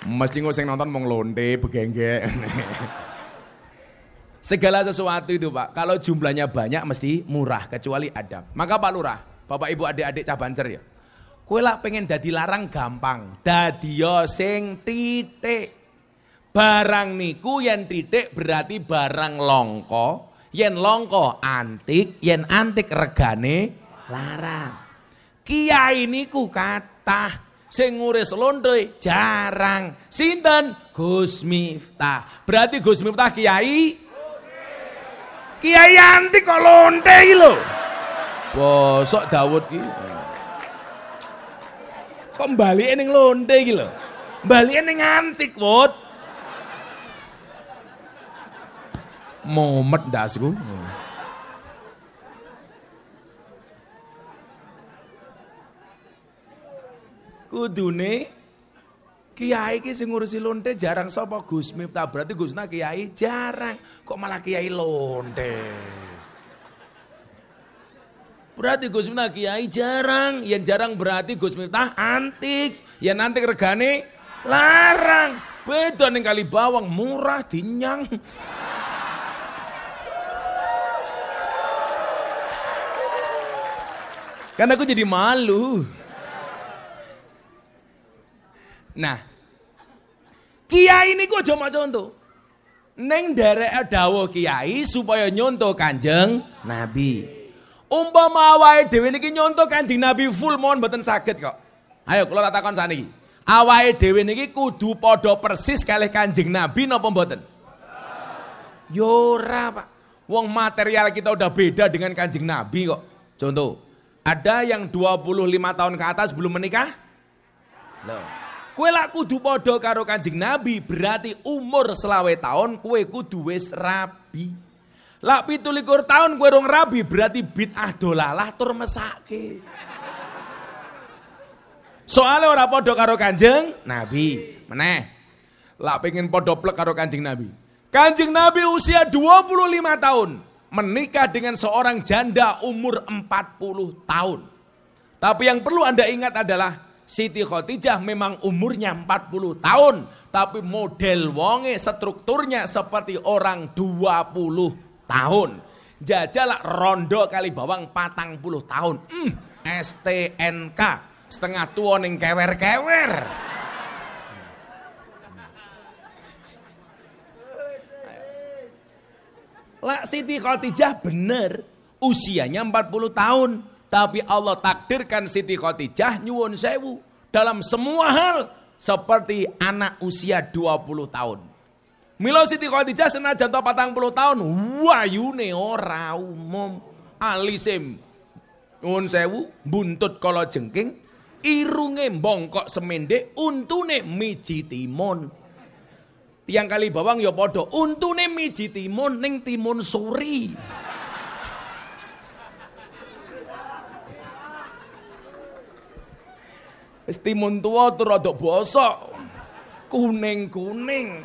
Mesti nggak sing nonton mau ngelonte, begengge. Segala sesuatu itu Pak, kalau jumlahnya banyak mesti murah kecuali adab. Maka Pak Lurah, Bapak Ibu adik-adik Cabancer ya. Kowe lak pengen dadi larang gampang. Dadiyo sing titik. Barang niku yen titik berarti barang longko. Yen longko antik, yen antik regane larang. Kiai niku kathah. Sing nguris lonte jarang. Sinten? Gus Miftah. Berarti Gus Miftah kiai? Kiai antik kok lonte iki lho. Bosok Dawud iki. Kok mbalike ning lonte iki lho. Mbalike ning antik, Wut. Momet ndasku. Kudune kiai ki sing ngurusi lonte jarang sapa Gus Miftah, berarti Gusna kiai jarang. Kok malah kiai lonte? Berarti Gus Miftah kiai jarang, yang jarang berarti Gus Miftah antik, yang antik regane larang. Beda ning kali bawang murah dinyang. Kan aku jadi malu. Nah, kiai niku aja mak contoh. Ning derek dawuh kiai supaya nyontoh Kanjeng Nabi. Umpama awake dhewe niki nyontoh Kanjeng Nabi full mohon mboten saged kok. Ayo kula tak takon saniki. Awake dhewe niki kudu padha persis kalih Kanjeng Nabi napa mboten? Yo ora, Pak. Wong material kita udah beda dengan Kanjeng Nabi kok. Contoh, ada yang 25 tahun ke atas belum menikah? Loh. Kowe lak kudu padha karo Kanjeng Nabi, berarti umur 20 tahun kowe kudu wis rabi. Lak 27 tahun kowe rong rabi berarti bid'ah dolalah tur mesake. Soale ora padha karo Kanjeng Nabi. Meneh. Lak pengen padha plek karo Kanjeng Nabi. Kanjeng Nabi usia 25 tahun menikah dengan seorang janda umur 40 tahun. Tapi yang perlu Anda ingat adalah Siti Khadijah memang umurnya 40 tahun, tapi model wonge strukturnya seperti orang 20 tahun. Jajal rondo kali bawang 40 tahun. STNK, setengah tua ning kewer-kewer. Lah Siti Khadijah bener, usianya 40 tahun. Tapi Allah takdirkan Siti Khadijah nyuwun sewu dalam semua hal seperti anak usia 20 tahun. Mila Siti Khadijah senajan 40 tahun, wayune ora umum. Alisem nyuwun sewu, buntut kala jengking, irunge bongkok semendek, untune miji timun. Tiang kali bawang ya padha, untune miji timun ning timun suri. Wis timun tua tur rada bosok. Kuning-kuning.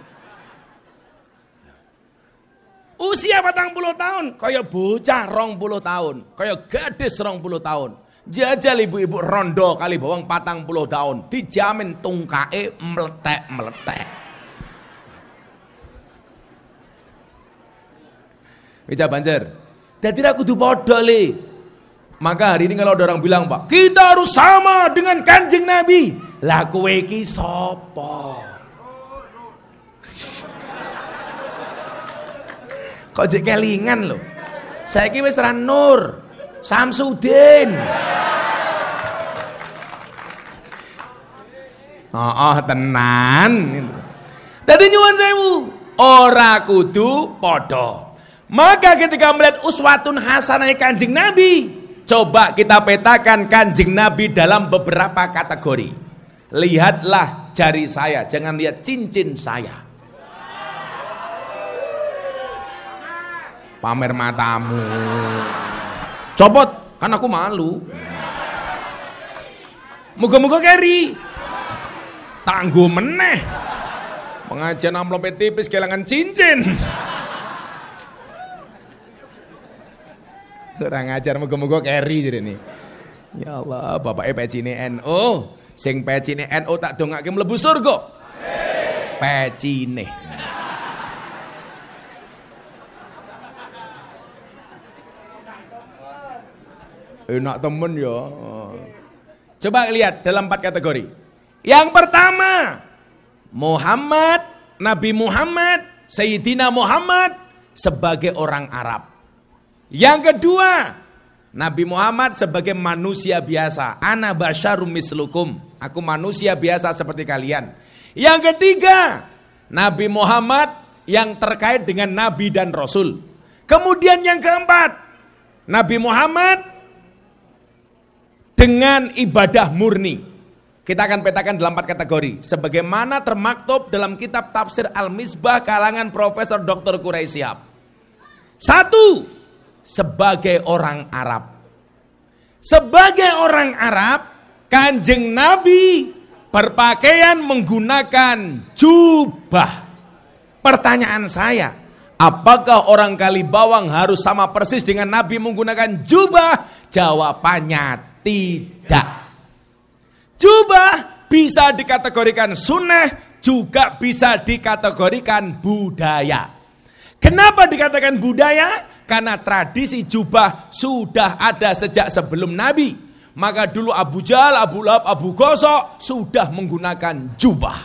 Usia 40 tahun, kaya bocah 20 tahun, kaya gadis 20 tahun. Jajal ibu-ibu rondo kali bawang 40 tahun, dijamin tungkae meletek-meletek. Wis banjir. Dadi ra kudu padha le. Maka hari ini kalau ada orang bilang, Pak, kita harus sama dengan Kanjeng Nabi. Lah kowe iki sapa? Kok jek kelingan lho. Saiki wis ra Nur, Samsudin. Tenan. Dadi nyuwun sewu, ora kudu padha. Maka ketika melihat uswatun hasanah Kanjeng Nabi, coba kita petakan Kanjeng Nabi dalam beberapa kategori. Lihatlah jari saya, jangan lihat cincin saya. Pamer matamu. Copot, kan aku malu. Muga-muga keri. Tangguh meneh. Pengajian amplopnya tipis kehilangan cincin. Kurang ajar muga-muga keri jene. Ya Allah, bapake pecine NU. Sing pecine NU tak dongake mlebu surga. Pecine. Enak temen ya. Coba lihat dalam 4 kategori. Yang pertama, Muhammad, Nabi Muhammad, Sayyidina Muhammad sebagai orang Arab. Yang kedua, Nabi Muhammad sebagai manusia biasa. Ana basyarum mislukum. Aku manusia biasa seperti kalian. Yang ketiga, Nabi Muhammad yang terkait dengan Nabi dan Rasul. Kemudian yang keempat, Nabi Muhammad dengan ibadah murni. Kita akan petakan dalam 4 kategori. Sebagaimana termaktub dalam kitab tafsir Al-Misbah kalangan Profesor Dr. Quraisy Shihab. 1. Sebagai orang Arab. Sebagai orang Arab, Kanjeng Nabi berpakaian menggunakan jubah. Pertanyaan saya, apakah orang Kalibawang harus sama persis dengan Nabi menggunakan jubah? Jawabannya tidak. Jubah bisa dikategorikan sunnah, juga bisa dikategorikan budaya. Kenapa dikatakan budaya? Karena tradisi jubah sudah ada sejak sebelum Nabi. Maka dulu Abu Jahal, Abu Lahab, Abu Gosok sudah menggunakan jubah.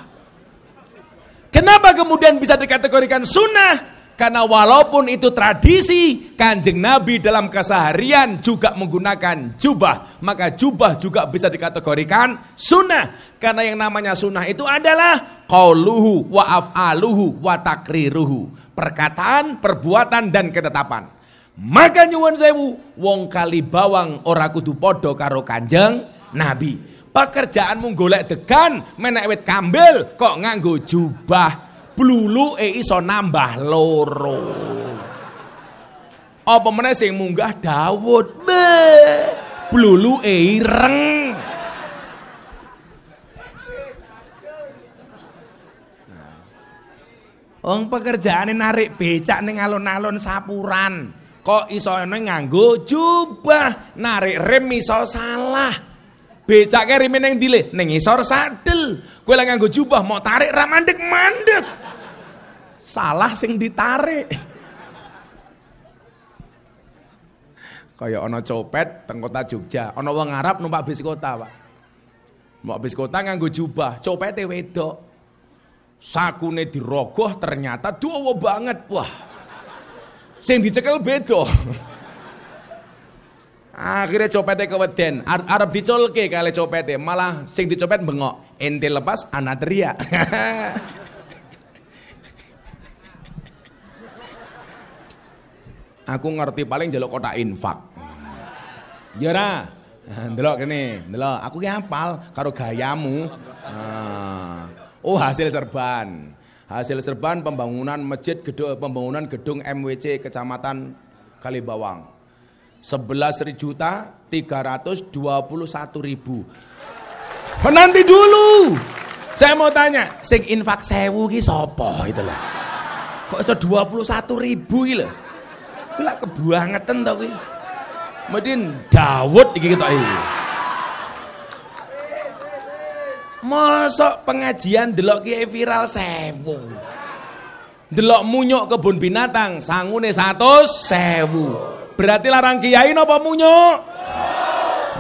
Kenapa kemudian bisa dikategorikan sunnah? Karena walaupun itu tradisi, Kanjeng Nabi dalam keseharian juga menggunakan jubah. Maka jubah juga bisa dikategorikan sunnah. Karena yang namanya sunnah itu adalah qauluhu wa af'aluhu wa takriruhu. Perkataan, perbuatan, dan ketetapan. Maka nyuwun sewu, wong Kalibawang ora kudu padha karo Kanjeng Nabi. Pekerjaanmu golek degan, menek wit kambil kok nganggo jubah. Bluluke iso nambah loro. Apa meneh sing munggah Daud? Bluluke ireng. Wong pekerjaane narik becak ning alun-alun Sapuran. Kok iso nganggo jubah, narik rem iso salah. Becake rime ning ndi ning isor sadel. Kowe lek nganggo jubah mau tarik ra mandek-mandek. Salah sing ditarik. Kaya ana copet teng kota Jogja, ana wong Arab numpak bis kota, Pak. Numpak bis kota nganggo jubah, copete wedok. Sakune dirogoh ternyata dawa banget. Wah. Sing dicekel beda. Akhirnya copetnya keweden, arep dicolke kali copetnya, malah sing dicopet bengok. Ente lepas anak teriak. Aku ngerti paling jaluk kotak infak. Ya ora. Ndelok kene, ndelok. Aku ki hafal karo gayamu. Oh, hasil serban. Hasil serban pembangunan masjid, pembangunan gedung MWC Kecamatan Kalibawang. 11.321.000. Nanti dulu. Saya mau tanya, sing infak 1000 ki sapa itu lho. Kok iso 21.000 ki lho. Kuwi lak kebuangeten to kuwi. Medin Daud iki ketok iki. Mosok pengajian delok kiai viral 1000. Delok munyuk kebun binatang sangune 100.000. Berarti larang kiai napa munyuk?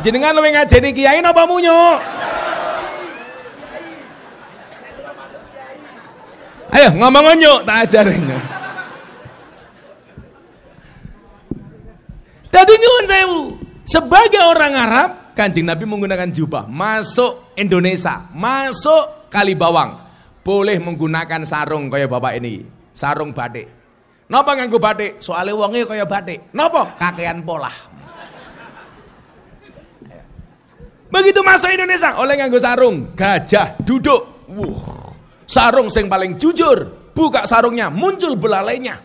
Jenengan luwih ngajeni kiai napa munyuk? Ayo ngomong nyuk tak ajarin. Dadi nyuwun sewu, sebagai orang Arab, Kanjeng Nabi menggunakan jubah, masuk Indonesia, masuk Kalibawang, boleh menggunakan sarung kaya bapak ini, sarung batik. Napa nganggo batik? Soale wonge kaya batik. Napa? Kakean polah. Begitu masuk Indonesia, oleh nganggo sarung gajah duduk. Sarung sing paling jujur, buka sarungnya, muncul belalainya.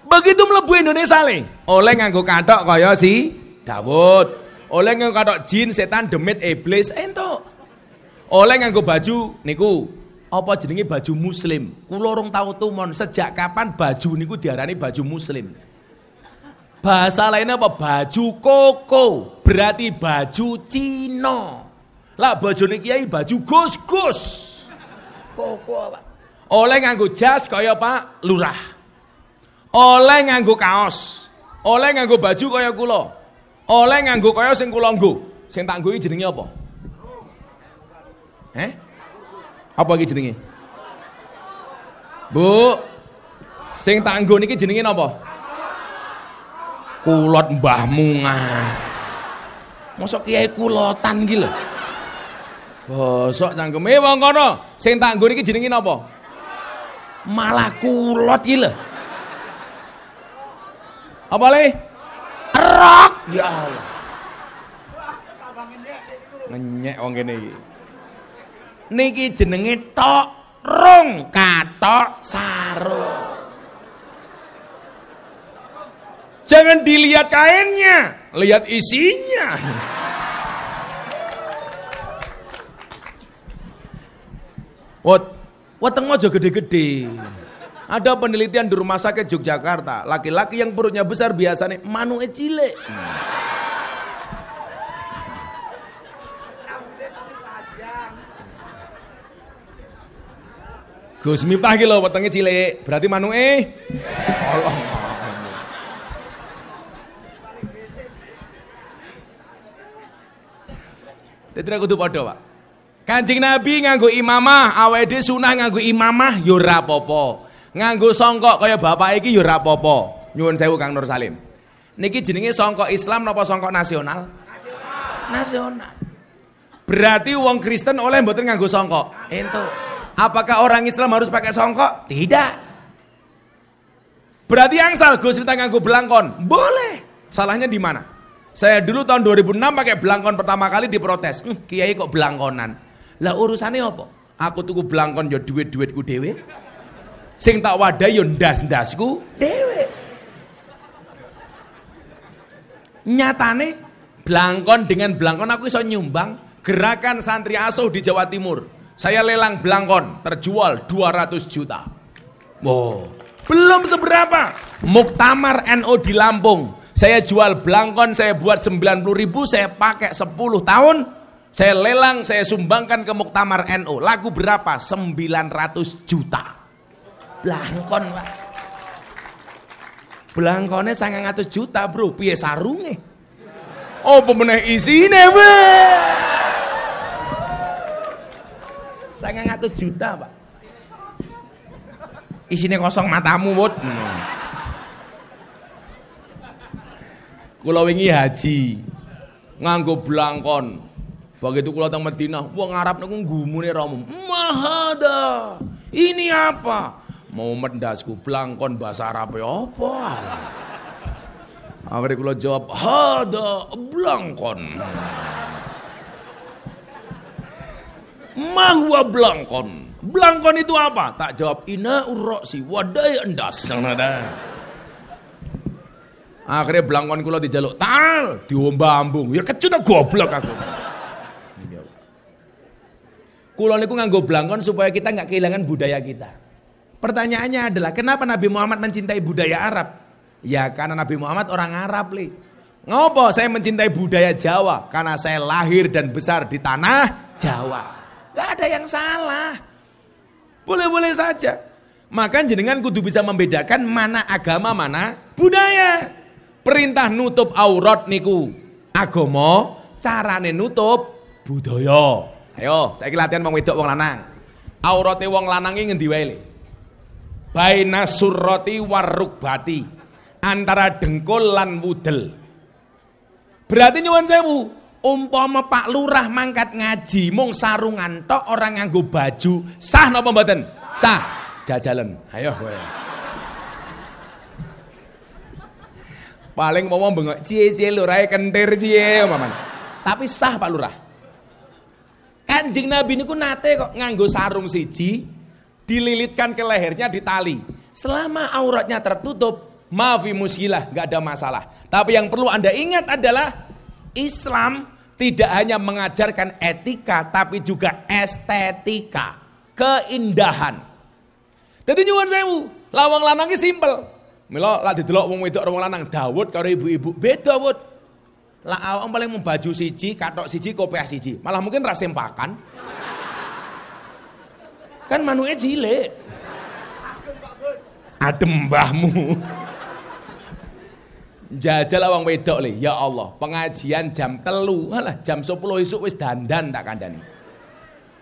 Begitu mlebu Indonesia le, oleh nganggo kathok kaya si Daud, oleh nganggo kathok jin setan demit iblis entuk. Oleh nganggo baju niku apa jenenge baju muslim. Kula urung tau tumon sejak kapan baju niku diarani baju muslim. Bahasa lainnya apa? Baju koko, berarti baju Cina. Lah bojone kiai baju gus-gus. Koko apa? Oleh nganggo jas kaya Pak Lurah. Oleh nganggo kaos. Oleh nganggo baju kaya kula. Oleh nganggo kaya sing kula nggo. Sing tak nggo iki jenenge apa? Apa iki jenenge? Bu, sing tak nggo niki jenenge napa? Kulot mbahmu ngan. Mosok kiai kulotan iki lho. Bosok cangkeme wong kono. Sing tak nggo niki jenenge napa? Malah kulot iki lho. Apa le? Rok. Ya Allah. Ngenyek wong kene iki. Niki jenenge tok rung katok sarung. Jangan dilihat kainnya, lihat isinya. Weteng aja gede-gede. Ada penelitian di rumah sakit Yogyakarta, laki-laki yang perutnya besar biasanya manuke cilik. Gus Miftah iki lho wetenge cilik, berarti manuke Allah. Dadi ra kudu padha, Pak. Kanjeng Nabi nganggo imamah, awake dhewe sunah nganggo imamah ya ora apa-apa. Nganggo songkok kaya bapak iki ya ora apa-apa. Nyuwun sewu Kang Nur Salim. Niki jenenge songkok Islam napa songkok nasional? Nasional. Berarti wong Kristen oleh mboten nganggo songkok. Ento. Apakah orang Islam harus pakai songkok? Tidak. Berarti angsal Gus kita nganggo belangkon. Boleh. Salahnya di mana? Saya dulu tahun 2006 pakai belangkon pertama kali diprotes. Kiai kok belangkonan? Lah urusannya apa? Aku tuku belangkon yo duit-duitku dhewe. Sing tak wadai yo ndas-ndasku dhewe. Nyatane belangkon dengan belangkon aku iso nyumbang gerakan santri asuh di Jawa Timur. Saya lelang belangkon terjual 200 juta. Wow, belum seberapa. Muktamar NU di Lampung. Saya jual belangkon, saya buat 90.000, saya pakai 10 tahun, saya lelang, saya sumbangkan ke Muktamar NU. Laku berapa? 900 juta. Belangkon, Pak. Belangkonnya 900 juta, bro. Piye sarunge? Oh, pemenang isine, weh. 900 juta, Pak. Isine kosong matamu, Wut. Kula wingi haji nganggo blangkon. Begitu kula teng Madinah, wong Arab niku nggumune romo. Mahada. Ini apa? Mau mendasku blangkon bahasa Arab apa? Akhirnya kula jawab, hada blangkon. Mahwa blangkon. Blangkon itu apa? Tak jawab, ina urroksi wadai endas. Akhirnya belangkon kula dijaluk tal diombambung. Ya kecut goblok aku. Kula niku nganggo belangkon supaya kita nggak kehilangan budaya kita. Pertanyaannya adalah kenapa Nabi Muhammad mencintai budaya Arab? Ya karena Nabi Muhammad orang Arab, li. Ngopo saya mencintai budaya Jawa? Karena saya lahir dan besar di tanah Jawa. Gak ada yang salah. Boleh-boleh saja. Maka jenengan kudu bisa membedakan mana agama, mana budaya. Perintah nutup aurat niku agama, carane nutup budaya. Ayo, saiki latihan wong wedok wong lanang. Aurate wong lanang iki ngendi wae le? Baina surrati warukbati. Antara dengkul lan wudel. Berarti nyuwun sewu, umpama Pak Lurah mangkat ngaji mung sarungan tok orang nganggo baju, sah napa mboten? Sah. Jajalan. Ayo kowe. Paling mau bengok cie-cie lurahe kentir cie umpamane. Tapi sah Pak Lurah. Kanjeng Nabi niku nate kok nganggo sarung siji dililitkan ke lehernya di tali. Selama auratnya tertutup, maafi muskilah, enggak ada masalah. Tapi yang perlu Anda ingat adalah Islam tidak hanya mengajarkan etika tapi juga estetika, keindahan. Jadi nyuwun sewu, lawang lanang iki simpel. Mila lak didelok wong wedok karo wong lanang Dawud karo ibu-ibu beda Wud. Lah awak paling mau baju siji, katok siji, kopiah siji. Malah mungkin ra sempakan. Kan manuke cilik. Adem mbahmu. Jajal wong wedok le, ya Allah, pengajian jam 3, alah jam 10 esuk wis dandan tak kandhani.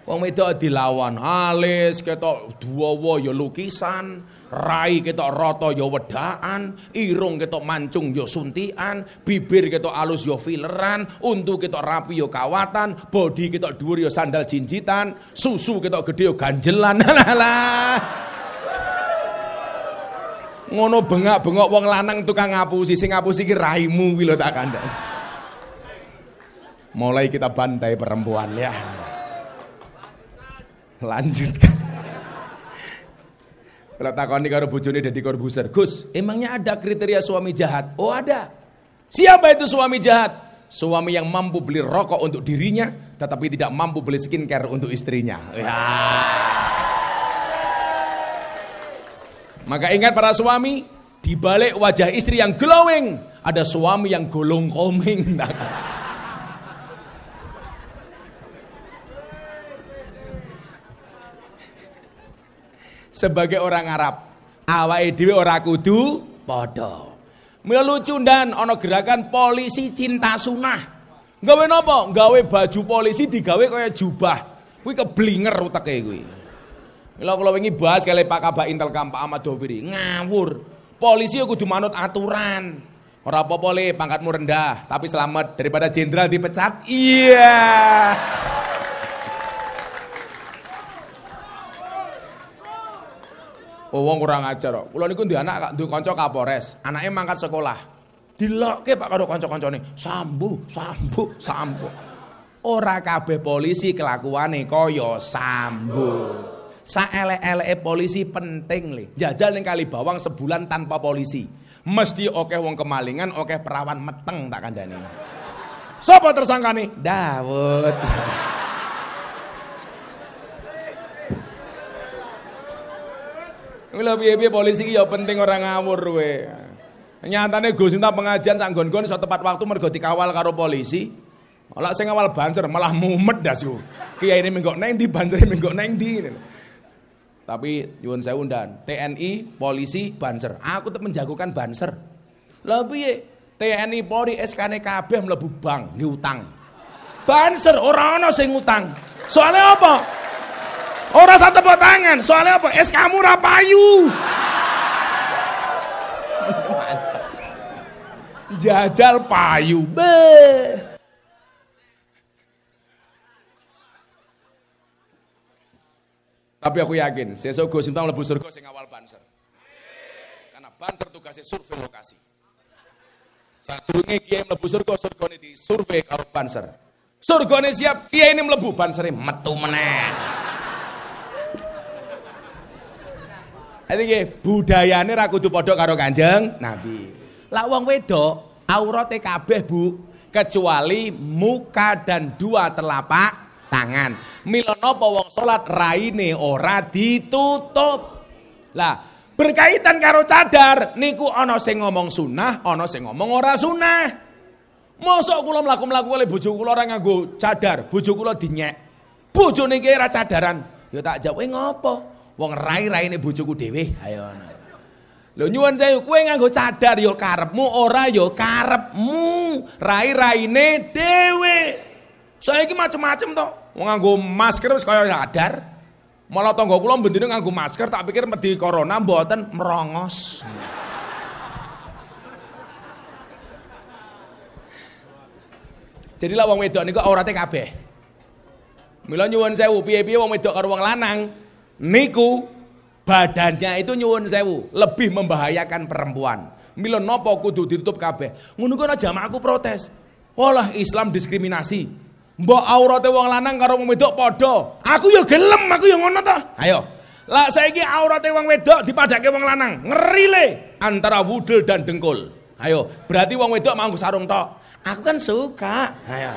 Wong wedok dilawan, alis ketok duwawa ya lukisan, rai ketok rata ya wedaan, irung ketok mancung ya suntikan, bibir ketok alus ya fileran, untu ketok rapi ya kawatan, bodi ketok dhuwur ya sandal jinjitan, susu ketok gede ya ganjelan. Alah. Ngono bengak-bengok wong lanang tukang ngapusi, sing ngapusi ki raimu kuwi lho tak kandhani. Mulai kita bantai perempuan ya. Lanjutkan. Kalau takoni karo bojone Deddy Corbuzier, Gus, emangnya ada kriteria suami jahat? Oh ada. Siapa itu suami jahat? Suami yang mampu beli rokok untuk dirinya, tetapi tidak mampu beli skincare untuk istrinya. Ya. Maka ingat para suami, di balik wajah istri yang glowing, ada suami yang golong koming. Sebagai orang Arab, awake dhewe ora kudu padha. Mila lucu ndan ana gerakan polisi cinta sunah. Gawe napa? Gawe baju polisi digawe kaya jubah. Kuwi keblinger uteke kuwi. Mila kula wingi bahas kali Pak Kabak Intelkam Pak Ahmad Doviri, ngawur. Polisi kudu manut aturan. Ora apa-apa le pangkatmu rendah, tapi selamat daripada jenderal dipecat. Iya. Oh, wong kurang ajar kok. Kula niku ndek anak ndek kanca Kapolres, anake mangkat sekolah. Dilokke Pak karo kanca-kancane, sambu. Ora kabeh polisi kelakuane kaya sambu. Saelek-eleke polisi penting le. Jajal ning Kali Bawang sebulan tanpa polisi. Mesti akeh wong kemalingan, akeh perawan meteng tak kandhani. Sapa tersangkane? Dawud. Mila piye-piye polisi ki ya penting ora ngawur kowe. Nyatane Gus Miftah pengajian sak nggon-nggon iso tepat waktu mergo dikawal karo polisi. Lah sing ngawal banser malah mumet dasku. Kiai ini menggok nang ndi, banser menggok nang ndi. Tapi nyuwun sewu ndan, TNI, polisi, banser. Aku tetep menjagokan banser. Lah piye? TNI, Polri, SK-ne kabeh mlebu bank ngutang. Banser ora ana sing ngutang. Soalnya apa? Ora sak tepuk tangan, soalnya apa? SK-mu ra payu. Jajal payu. Tapi aku yakin, sesuk Gus Miftah mlebu surga sing awal banser. Karena banser tugasnya survei lokasi. Sadurunge kiai mlebu surga, surgane disurvei karo banser. Surgane siap, kiai ini mlebu, bansere metu meneh. Iki budayane ra kudu padha karo Kanjeng Nabi. Lah wong wedok aurate kabeh, Bu, kecuali muka dan 2 telapak tangan. Mila napa wong salat raine ora ditutup. Lah, berkaitan karo cadar niku ana sing ngomong sunah, ana sing ngomong ora sunah. Mosok kula mlaku-mlaku kali bojo kula ora nganggo cadar, bojo kula dinyek. Bojone iki ora cadaran. Ya tak jawab, ngopo? Wong rai-raine bojoku dhewe. Ayo ana. Lho nyuwun sewu, kowe nganggo cadar ya karepmu, ora ya karepmu. Rai-raine dhewe. Saiki macem-macem to. Wong nganggo masker wis kaya cadar. Malah tangga kula mbendine nganggo masker, tak pikir medhi corona mboten, merongos. Jadi lah wong wedok niku aurate kabeh. Mila nyuwun sewu, piye-piye wong wedok karo wong lanang niku badannya itu nyuwun sewu lebih membahayakan perempuan. Mila napa kudu ditutup kabeh. Ngono ku ana jamaahku protes. Walah Islam diskriminasi. Mbok aurate wong lanang karo wong wedok padha. Aku ya gelem, aku ya ngono to. Ayo. Lah saiki aurate wong wedok dipadake wong lanang. Ngeri le antara wudel dan dengkul. Ayo, berarti wong wedok manggo sarung tok. Aku kan suka. Ayo.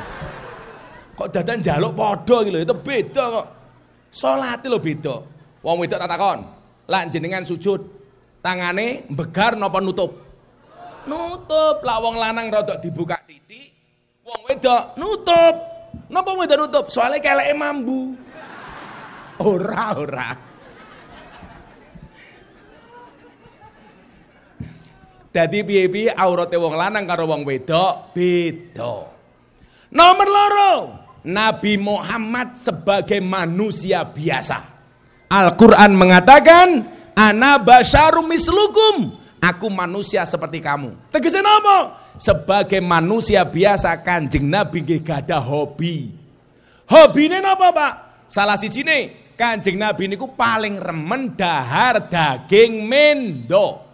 Kok dadan njaluk padha iki lho, itu beda kok. Salate lho beda. Wong wedok tak takon, "Lah jenengan sujud, Tangane mbegar napa nutup? Nutup. Lah wong lanang rodok dibuka titik, wong wedok nutup. Napa wedok nutup? Soalnya keleke mambu. Ora. Dadi piye-piye aurate wong lanang karo wong wedok beda. Nomor 2, Nabi Muhammad sebagai manusia biasa. Al-Qur'an mengatakan, ana basyarum mislukum. Aku manusia seperti kamu. Tegese napa? Sebagai manusia biasa Kanjeng Nabi nggih gadah hobi. Hobine napa, Pak? Salah sijine Kanjeng Nabi niku paling remen dahar daging mendo.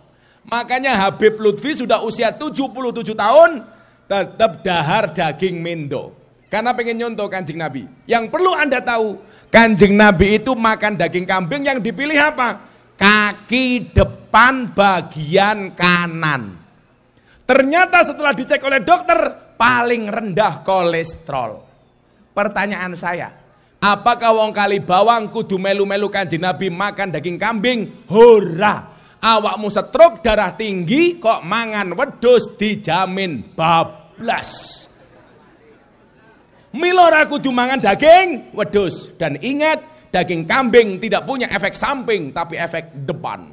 Makanya Habib Lutfi sudah usia 77 tahun tetap dahar daging mendo. Karena pengen nyontoh Kanjeng Nabi. Yang perlu Anda tahu, Kanjeng Nabi itu makan daging kambing yang dipilih apa? Kaki depan bagian kanan. Ternyata setelah dicek oleh dokter paling rendah kolesterol. Pertanyaan saya, apakah wong kali bawang kudu melu-melu Kanjeng Nabi makan daging kambing? Hora. Awakmu stroke darah tinggi kok mangan wedhus dijamin bablas. Mila ora kudu mangan daging wedhus, dan ingat daging kambing tidak punya efek samping tapi efek depan.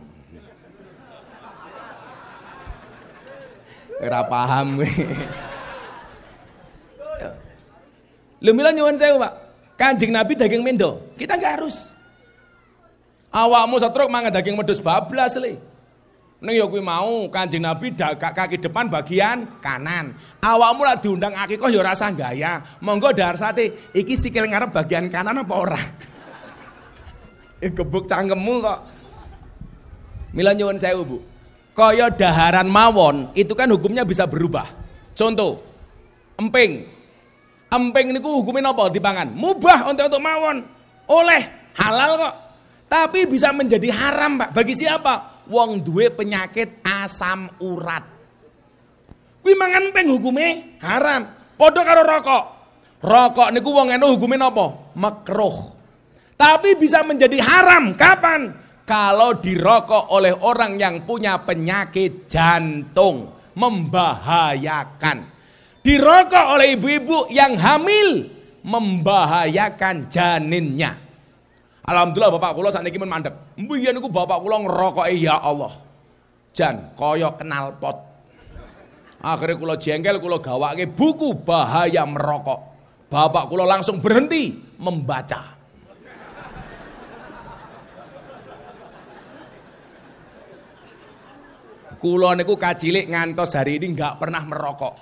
Ora paham. Lho mila nyuwun sewu, Pak. Kanjeng Nabi daging mendo, kita enggak harus. Awakmu stroke mangan daging wedhus bablas le. Ning ya kuwi mau Kanjeng Nabi kaki depan bagian kanan. Awakmu lak diundang akikah ya rasa gaya. Monggo dahar sate, iki sikil ngarep bagian kanan apa ora? Gebuk cangkemmu kok. Mila nyuwun sewu, Bu. Kaya daharan mawon itu kan hukumnya bisa berubah. Contoh, emping. Emping niku hukumnya napa dipangan? Mubah untuk mawon. Oleh halal kok. Tapi bisa menjadi haram, Pak. Bagi siapa? Wong duwe penyakit asam urat. Kuwi mangan emping hukume haram. Padha karo rokok. Rokok niku wong eno hukume napa? Makruh. Tapi bisa menjadi haram kapan? Kalau dirokok oleh orang yang punya penyakit jantung, membahayakan. Dirokok oleh ibu-ibu yang hamil, membahayakan janinnya. Alhamdulillah bapak kula sakniki men mandeg. Mbiyen niku bapak kula ngerokoke ya Allah. Jan kaya knalpot. Akhirnya kula jengkel, kula gawake buku bahaya merokok. Bapak kula langsung berhenti membaca. Kula niku kacilik ngantos hari ini enggak pernah merokok.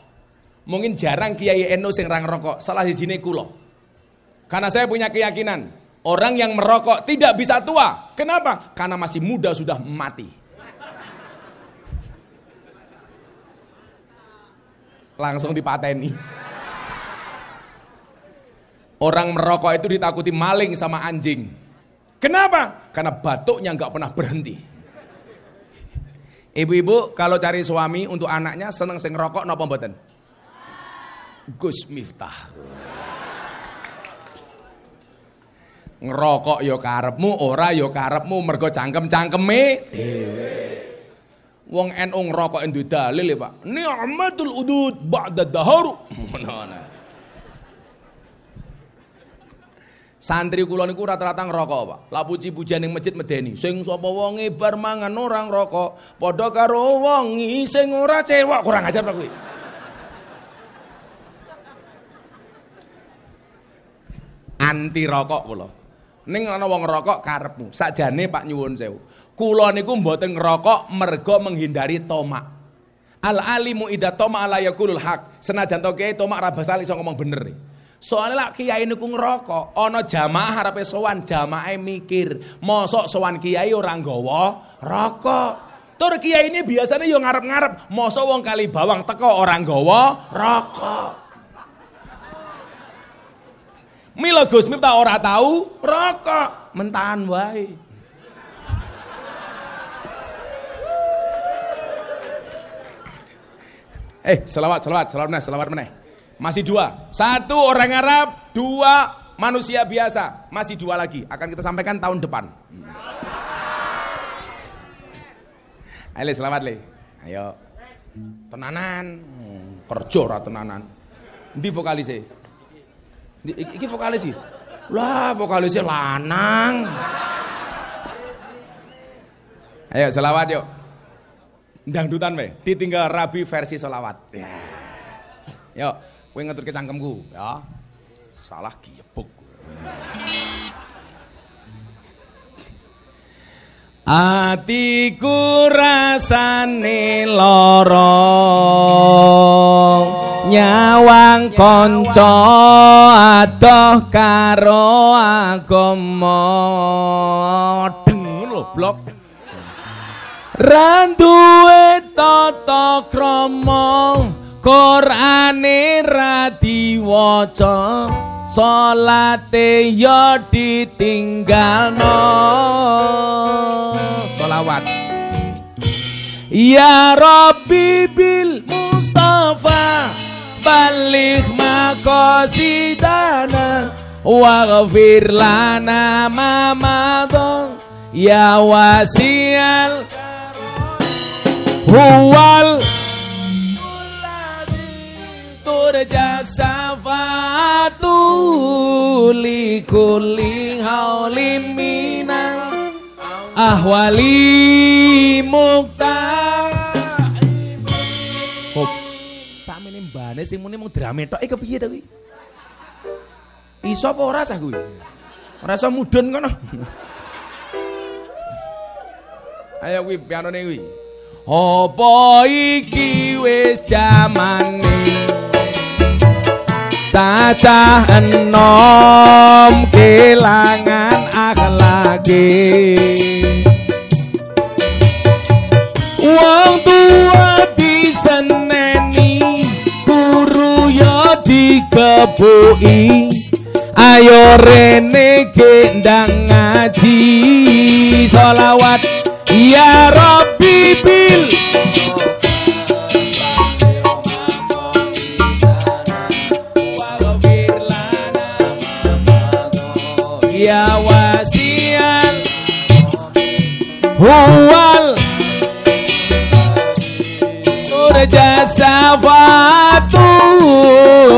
Mungkin jarang Kiai Eno sing ra ngerokok, salah sijine kula. Karena saya punya keyakinan, orang yang merokok tidak bisa tua. Kenapa? Karena masih muda sudah mati. Langsung dipateni. Orang merokok itu ditakuti maling sama anjing. Kenapa? Karena batuknya nggak pernah berhenti. Ibu-ibu kalau cari suami untuk anaknya seneng sing rokok napa mboten? Gus Miftah. Ngerokok ya karepmu, ora ya karepmu, mergo cangkem-cangkeme dhewe. Wong NU ngerokok endu dalil ya, Pak. Ni'matul udud ba'da daharu. Santri kula niku rata-rata ngerokok, Pak. Lah puji-pujian ning masjid medeni. Sing sapa wonge bar mangan ora ngerokok, padha karo wong sing ora cewek. Kurang ajar ta kuwi. Anti rokok kula. Ning ana wong ngerokok karepmu. Sakjane Pak nyuwun sewu. Kula niku mboten ngerokok mergo menghindari tomak. Al alimu idza toma ala yaqulul haq. Senajan to kiai tomak ra basal iso ngomong bener. Soalnya lak kiai niku ngerokok, ana jamaah arepe sowan, jamaahe mikir, mosok sowan kiai ora nggawa rokok. Tur kiai ini biasanya yo ngarep-ngarep, mosok wong kali bawang teko ora nggawa rokok. Mila Gus Miftah ora tahu rokok, mentahan wae. Selawat meneh. Masih dua. Satu orang Arab, dua manusia biasa. Masih dua lagi. Akan kita sampaikan tahun depan. Ayo le selawat le. Ayo. Tenanan. Kerja ora tenanan. Endi vokalise? Iki vokalis iki. Lah vokalisnya lanang. Ayo selawat yuk. Dangdutan we, ditinggal Rabi versi selawat. Ya. Yuk, kowe ngeturke cangkemku, ya. Salah giyebuk. Atiku rasane lara nyawang kanca adoh karo agama deng lho blok ra duwe tata krama Qur'ane ra diwaca salate ya ditinggalno selawat ya Rabbi bil Mustafa balik maqasidana waghfir lana ma madha ya wasial huwal turja safatu likulli haulim minal ahwali mukta. Hop sakmene mbane sing muni mung drame tok iki kepiye to kuwi? Iso apa ora sah kuwi? Ora iso mudhun kono. Ayo kuwi pianone kuwi. Apa iki wis jamane cacah enom kelangan akhlake wong tua diseneni guru ya dikebuki ayo rene gendang ngaji sholawat ya Rabbi bil ya wasian huwal turja safatu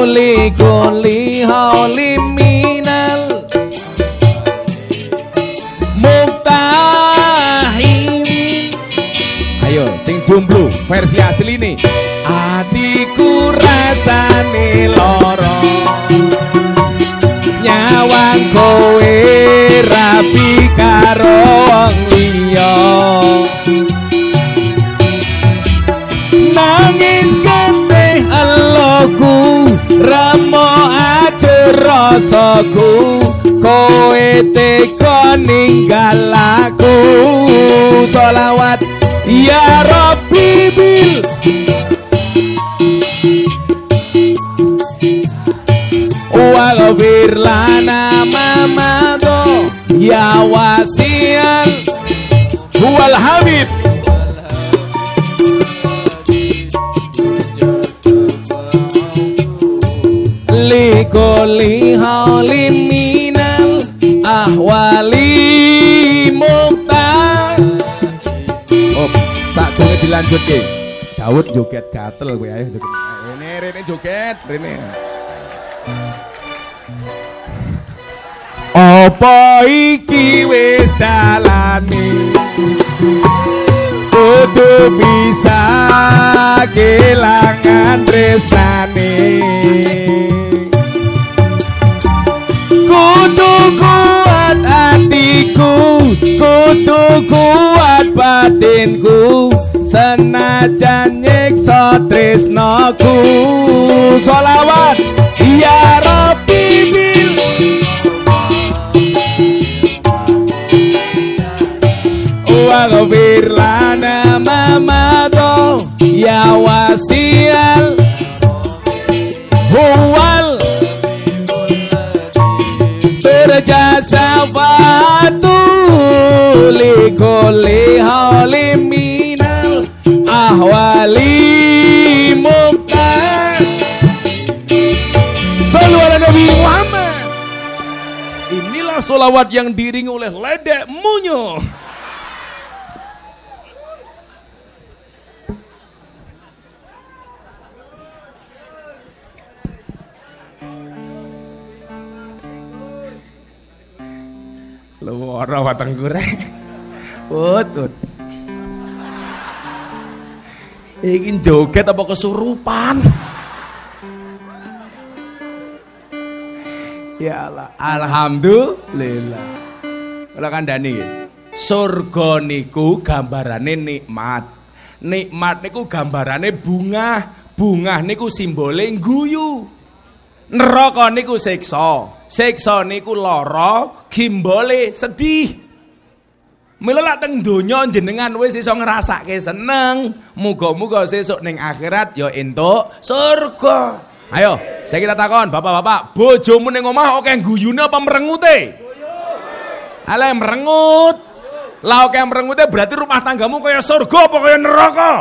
likulli haulim minal muktahimin. Ayo sing jomblo versi asli nih. Atiku rasane loro nyawang kowe rapi karo wong liya nangis kene eloku remo aja rasaku kowe teka ninggal aku sholawat ya Rabbi bil waghfir lana ma madha ya wasial huwal habib likulli haulim minal ahwali mukta. Oh, sakjane dilanjutke. Daud joget gatel kowe ayo joget. Rene joget, rene. Apa iki wis dalane kudu bisa kelangan tresnane kudu kuat hatiku kudu kuat batinku senajan nyiksa tresnaku sholawat ya Rabbi bil waghfir lana ma madha ya wasial huwal turja safatu likulli haulim minal ahwali mukta. Shallu ala Nabi Muhammad. Inilah sholawat yang diiringi oleh ledek munyo. Luwara wateng goreng. Ut. Iki joget apa kesurupan? Ya Allah, alhamdulillah. Kula kandhani nggih. Surga niku gambarane nikmat. Nikmat niku gambarane bunga. Bunga niku simbole guyu. Neraka niku siksa. Siksa niku lara, gimbole sedih. Mila lak teng donya jenengan wis iso ngrasake seneng, muga-muga sesuk ning akhirat ya entuk surga. Ayo, saya kita takon, bapak-bapak, bojomu ning omah akeh guyune apa merengute? Ale merengut. Lah akeh merengute berarti rumah tanggamu kaya surga apa kaya neraka?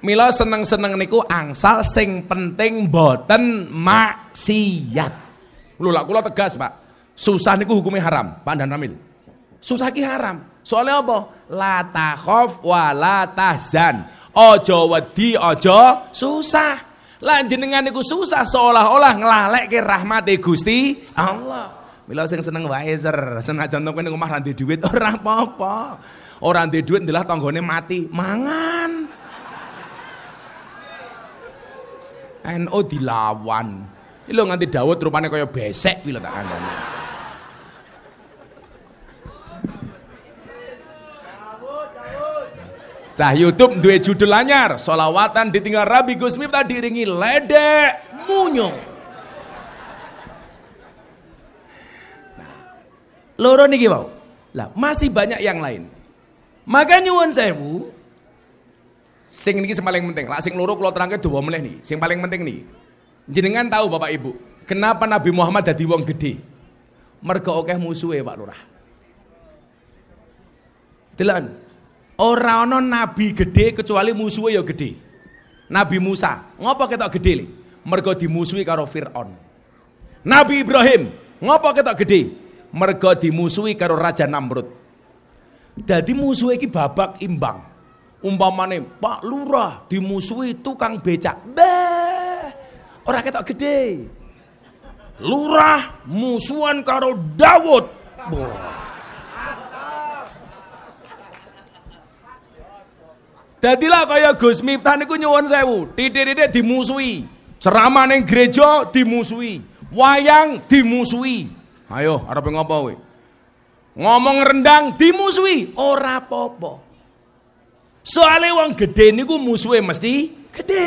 Mila seneng-seneng niku angsal sing penting boten maksiat. Lho lak kula tegas, Pak. Susah niku hukumnya haram, Pak Dan Ramil. Susah ki haram. Soalnya apa? La takhaf wa la tahzan. Ojo wedi, ojo susah. Lah jenengan niku susah seolah-olah nglalekke rahmate Gusti Allah. Mila sing seneng wae senajan to kene omah ra ndek dhuwit ora apa-apa. Ora ndek dhuwit ndelah tanggane mati, mangan. NU dilawan. Iki lho nganti Daud rupane kaya besek kuwi lho tak kandhani. Cah YouTube duwe judul anyar, solawatan ditinggal Rabi Gus Miftah diiringi ledek munyung. Nah, loro niki wau. Lah masih banyak yang lain. Maka nyuwun sewu, sing niki sing paling penting. Lah sing loro kula terangke dawa meneh niki. Sing paling penting niki. Jenengan tahu Bapak Ibu, kenapa Nabi Muhammad dadi wong gede? Mergo akeh musuhe Pak Lurah. Delan. Ora ana nabi gede kecuali musuhe ya gede. Nabi Musa, ngopo ketok gede li? Mergo dimusuhi karo Firaun. Nabi Ibrahim, ngopo ketok gede? Mergo dimusuhi karo Raja Namrud. Dadi musuhe iki babak imbang. Umpamane Pak Lurah dimusuhi tukang becak. Ora ketok gede. Lurah musuhan karo Daud. Dadilah kaya Gus Miftah niku nyuwun sewu, titik-titik dimusuhi, ceramah ning gereja dimusuhi, wayang dimusuhi. Ayo, arep ngopo kowe? Ngomong rendang dimusuhi, ora apa-apa. Soale wong gede niku musuhe mesti gede.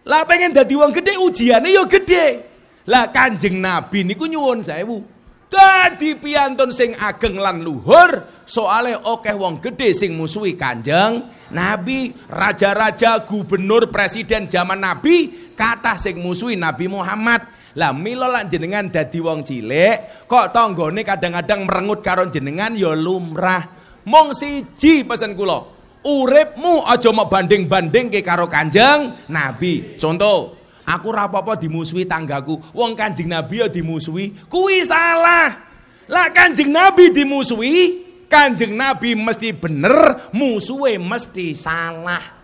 Lah pengen dadi wong gede ujiane ya gede. Lah Kanjeng Nabi niku nyuwun sewu, dadi piyantun sing ageng lan luhur. Soale akeh wong gede sing musuhi Kanjeng Nabi, raja-raja, gubernur, presiden zaman Nabi kathah sing musuhi Nabi Muhammad. Lah mila lan jenengan dadi wong cilik kok tanggane kadang-kadang merengut karo jenengan ya lumrah. Mung siji pesen kula, uripmu aja mok banding-bandingke karo Kanjeng Nabi. Contoh, aku ora apa-apa dimusuhi tanggaku, wong Kanjeng Nabi ya dimusuhi, kuwi salah. Lah Kanjeng Nabi dimusuhi, Kanjeng Nabi mesti bener, musuhe mesti salah.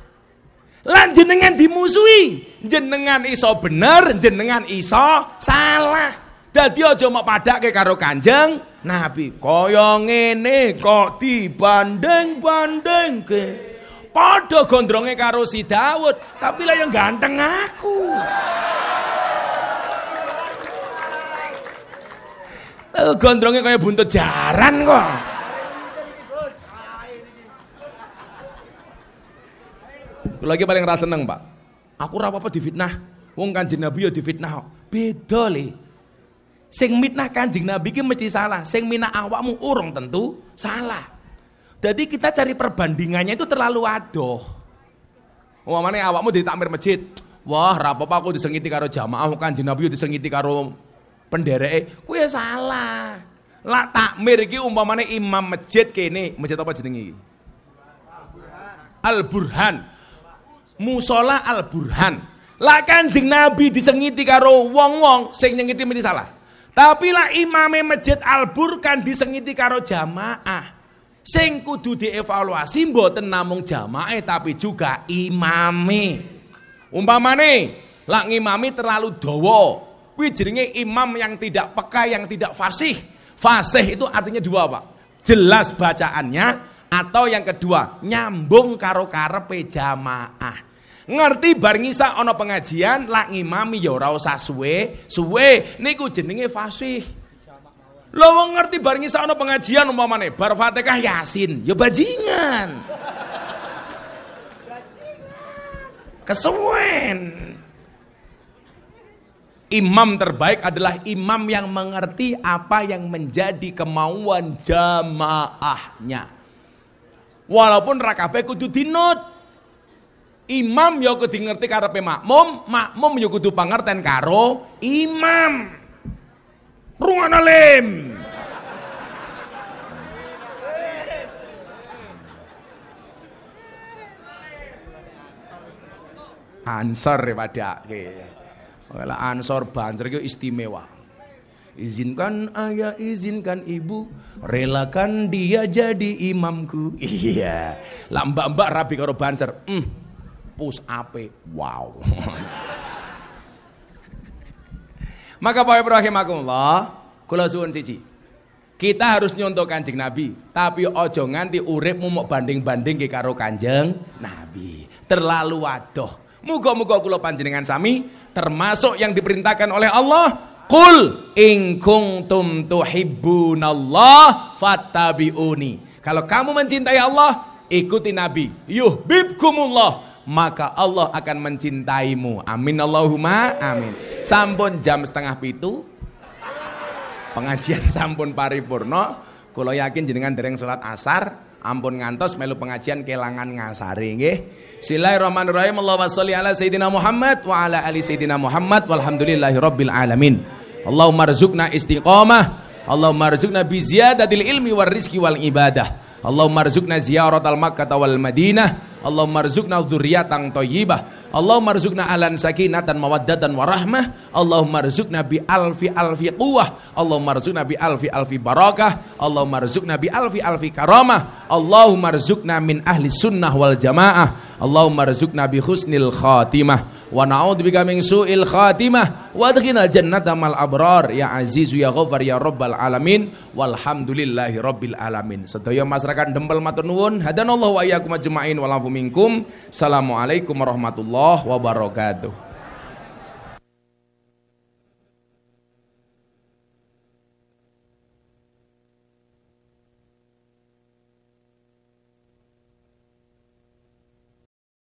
Lan jenengan dimusuhi, jenengan iso bener, jenengan iso salah. Dadi aja mok padake karo Kanjeng Nabi. Kaya ngene kok dibanding-bandingke. Padha gondronge karo si Daud, tapi lah yang ganteng aku. Gondrongnya kaya buntut jaran kok. Lagi paling rasa seneng Pak. Aku ora apa-apa difitnah. Wong Kanjeng Nabi ya difitnah. Beda le. Sing mitnah Kanjeng Nabi ki mesti salah. Sing minah awakmu urung tentu salah. Jadi kita cari perbandingannya itu terlalu adoh. Umpamane awakmu di takmir masjid. Wah, ora apa-apa aku disengiti karo jamaah Kanjeng Nabi disengiti karo pendereke. Kuwi salah. Lah takmir iki umpamane imam masjid kene, masjid apa jenenge iki? Al-Burhan. Musola Al-Burhan. Lah Kanjeng Nabi disengiti karo wong-wong sing nyengiti mesti salah. Tapi lah imame masjid Al-Burhan disengiti karo jamaah. Sing kudu dievaluasi mboten namung jamaah tapi juga imame. Umpamane lah ngimami terlalu dawa. Kuwi jenenge imam yang tidak peka, yang tidak fasih. Fasih itu artinya dua, Pak. Jelas bacaannya, atau yang kedua nyambung karo karepe jamaah. Ngerti bar ngisa ana pengajian lak ngimami ya ora usah suwe niku jenenge fasih. Lho wong ngerti bar ngisa ana pengajian umpamane bar Fatihah Yasin ya bajingan. Kesuwen. Imam terbaik adalah imam yang mengerti apa yang menjadi kemauan jamaahnya. Walaupun ra kabeh kudu dinut. Imam ya kudu ngerti karepe makmum, makmum ya kudu pangerten karo imam. Rungono lim. Ansor padake. Wala ansor banser itu istimewa. Izinkan ayah, izinkan ibu, relakan dia jadi imamku. Iya. Lah mbak-mbak rabi karo banser. Pus ape. Wow. Maka Bapak Ibrahim rahimakumullah, kula suwun siji. Kita harus nyontoh Kanjeng Nabi, tapi ojo nganti uripmu mok banding-banding karo Kanjeng Nabi. Terlalu wadoh. Muga-muga kula panjenengan sami termasuk yang diperintahkan oleh Allah, qul in kuntum tuhibbunallah fattabi'uni. Kalau kamu mencintai Allah, ikuti Nabi. Yuhibbukumullah, maka Allah akan mencintaimu. Amin Allahumma amin. Sampun jam 6:30. Pengajian sampun paripurna. Kula yakin jenengan dereng salat asar, ampun ngantos melu pengajian kelangan ngasare nggih. Bismillahirrahmanirrahim. Allahumma sholli ala sayyidina Muhammad wa ala ali sayyidina Muhammad walhamdulillahirabbil alamin. Allahumma rzuqna istiqamah, Allahumma rzuqna bi ziyadatil ilmi war rizqi wal ibadah. Allahumma rzuqna ziyaratal Makkah wal Madinah. Allahumma rzuqna dzurriyyatan thayyibah. Allahumma rzuqna alan sakinatan mawaddatan warahmah. Allahumma rzuqna bi alfi quwwah. Allahumma rzuqna bi alfi barakah. Allahumma rzuqna bi alfi karamah. Allahumma rzuqna min ahli sunnah wal jamaah. Allahumma rzuqna bi husnil khatimah wa na'udzubika min su'il khatimah wa adkhilna jannata mal abrar ya azizu ya ghafar ya rabbal alamin walhamdulillahi rabbil alamin. Sedaya masyarakat Dempel matur nuwun, hadanallahu wa iyyakum ajmain wa lafu minkum. Assalamualaikum warahmatullahi wabarakatuh.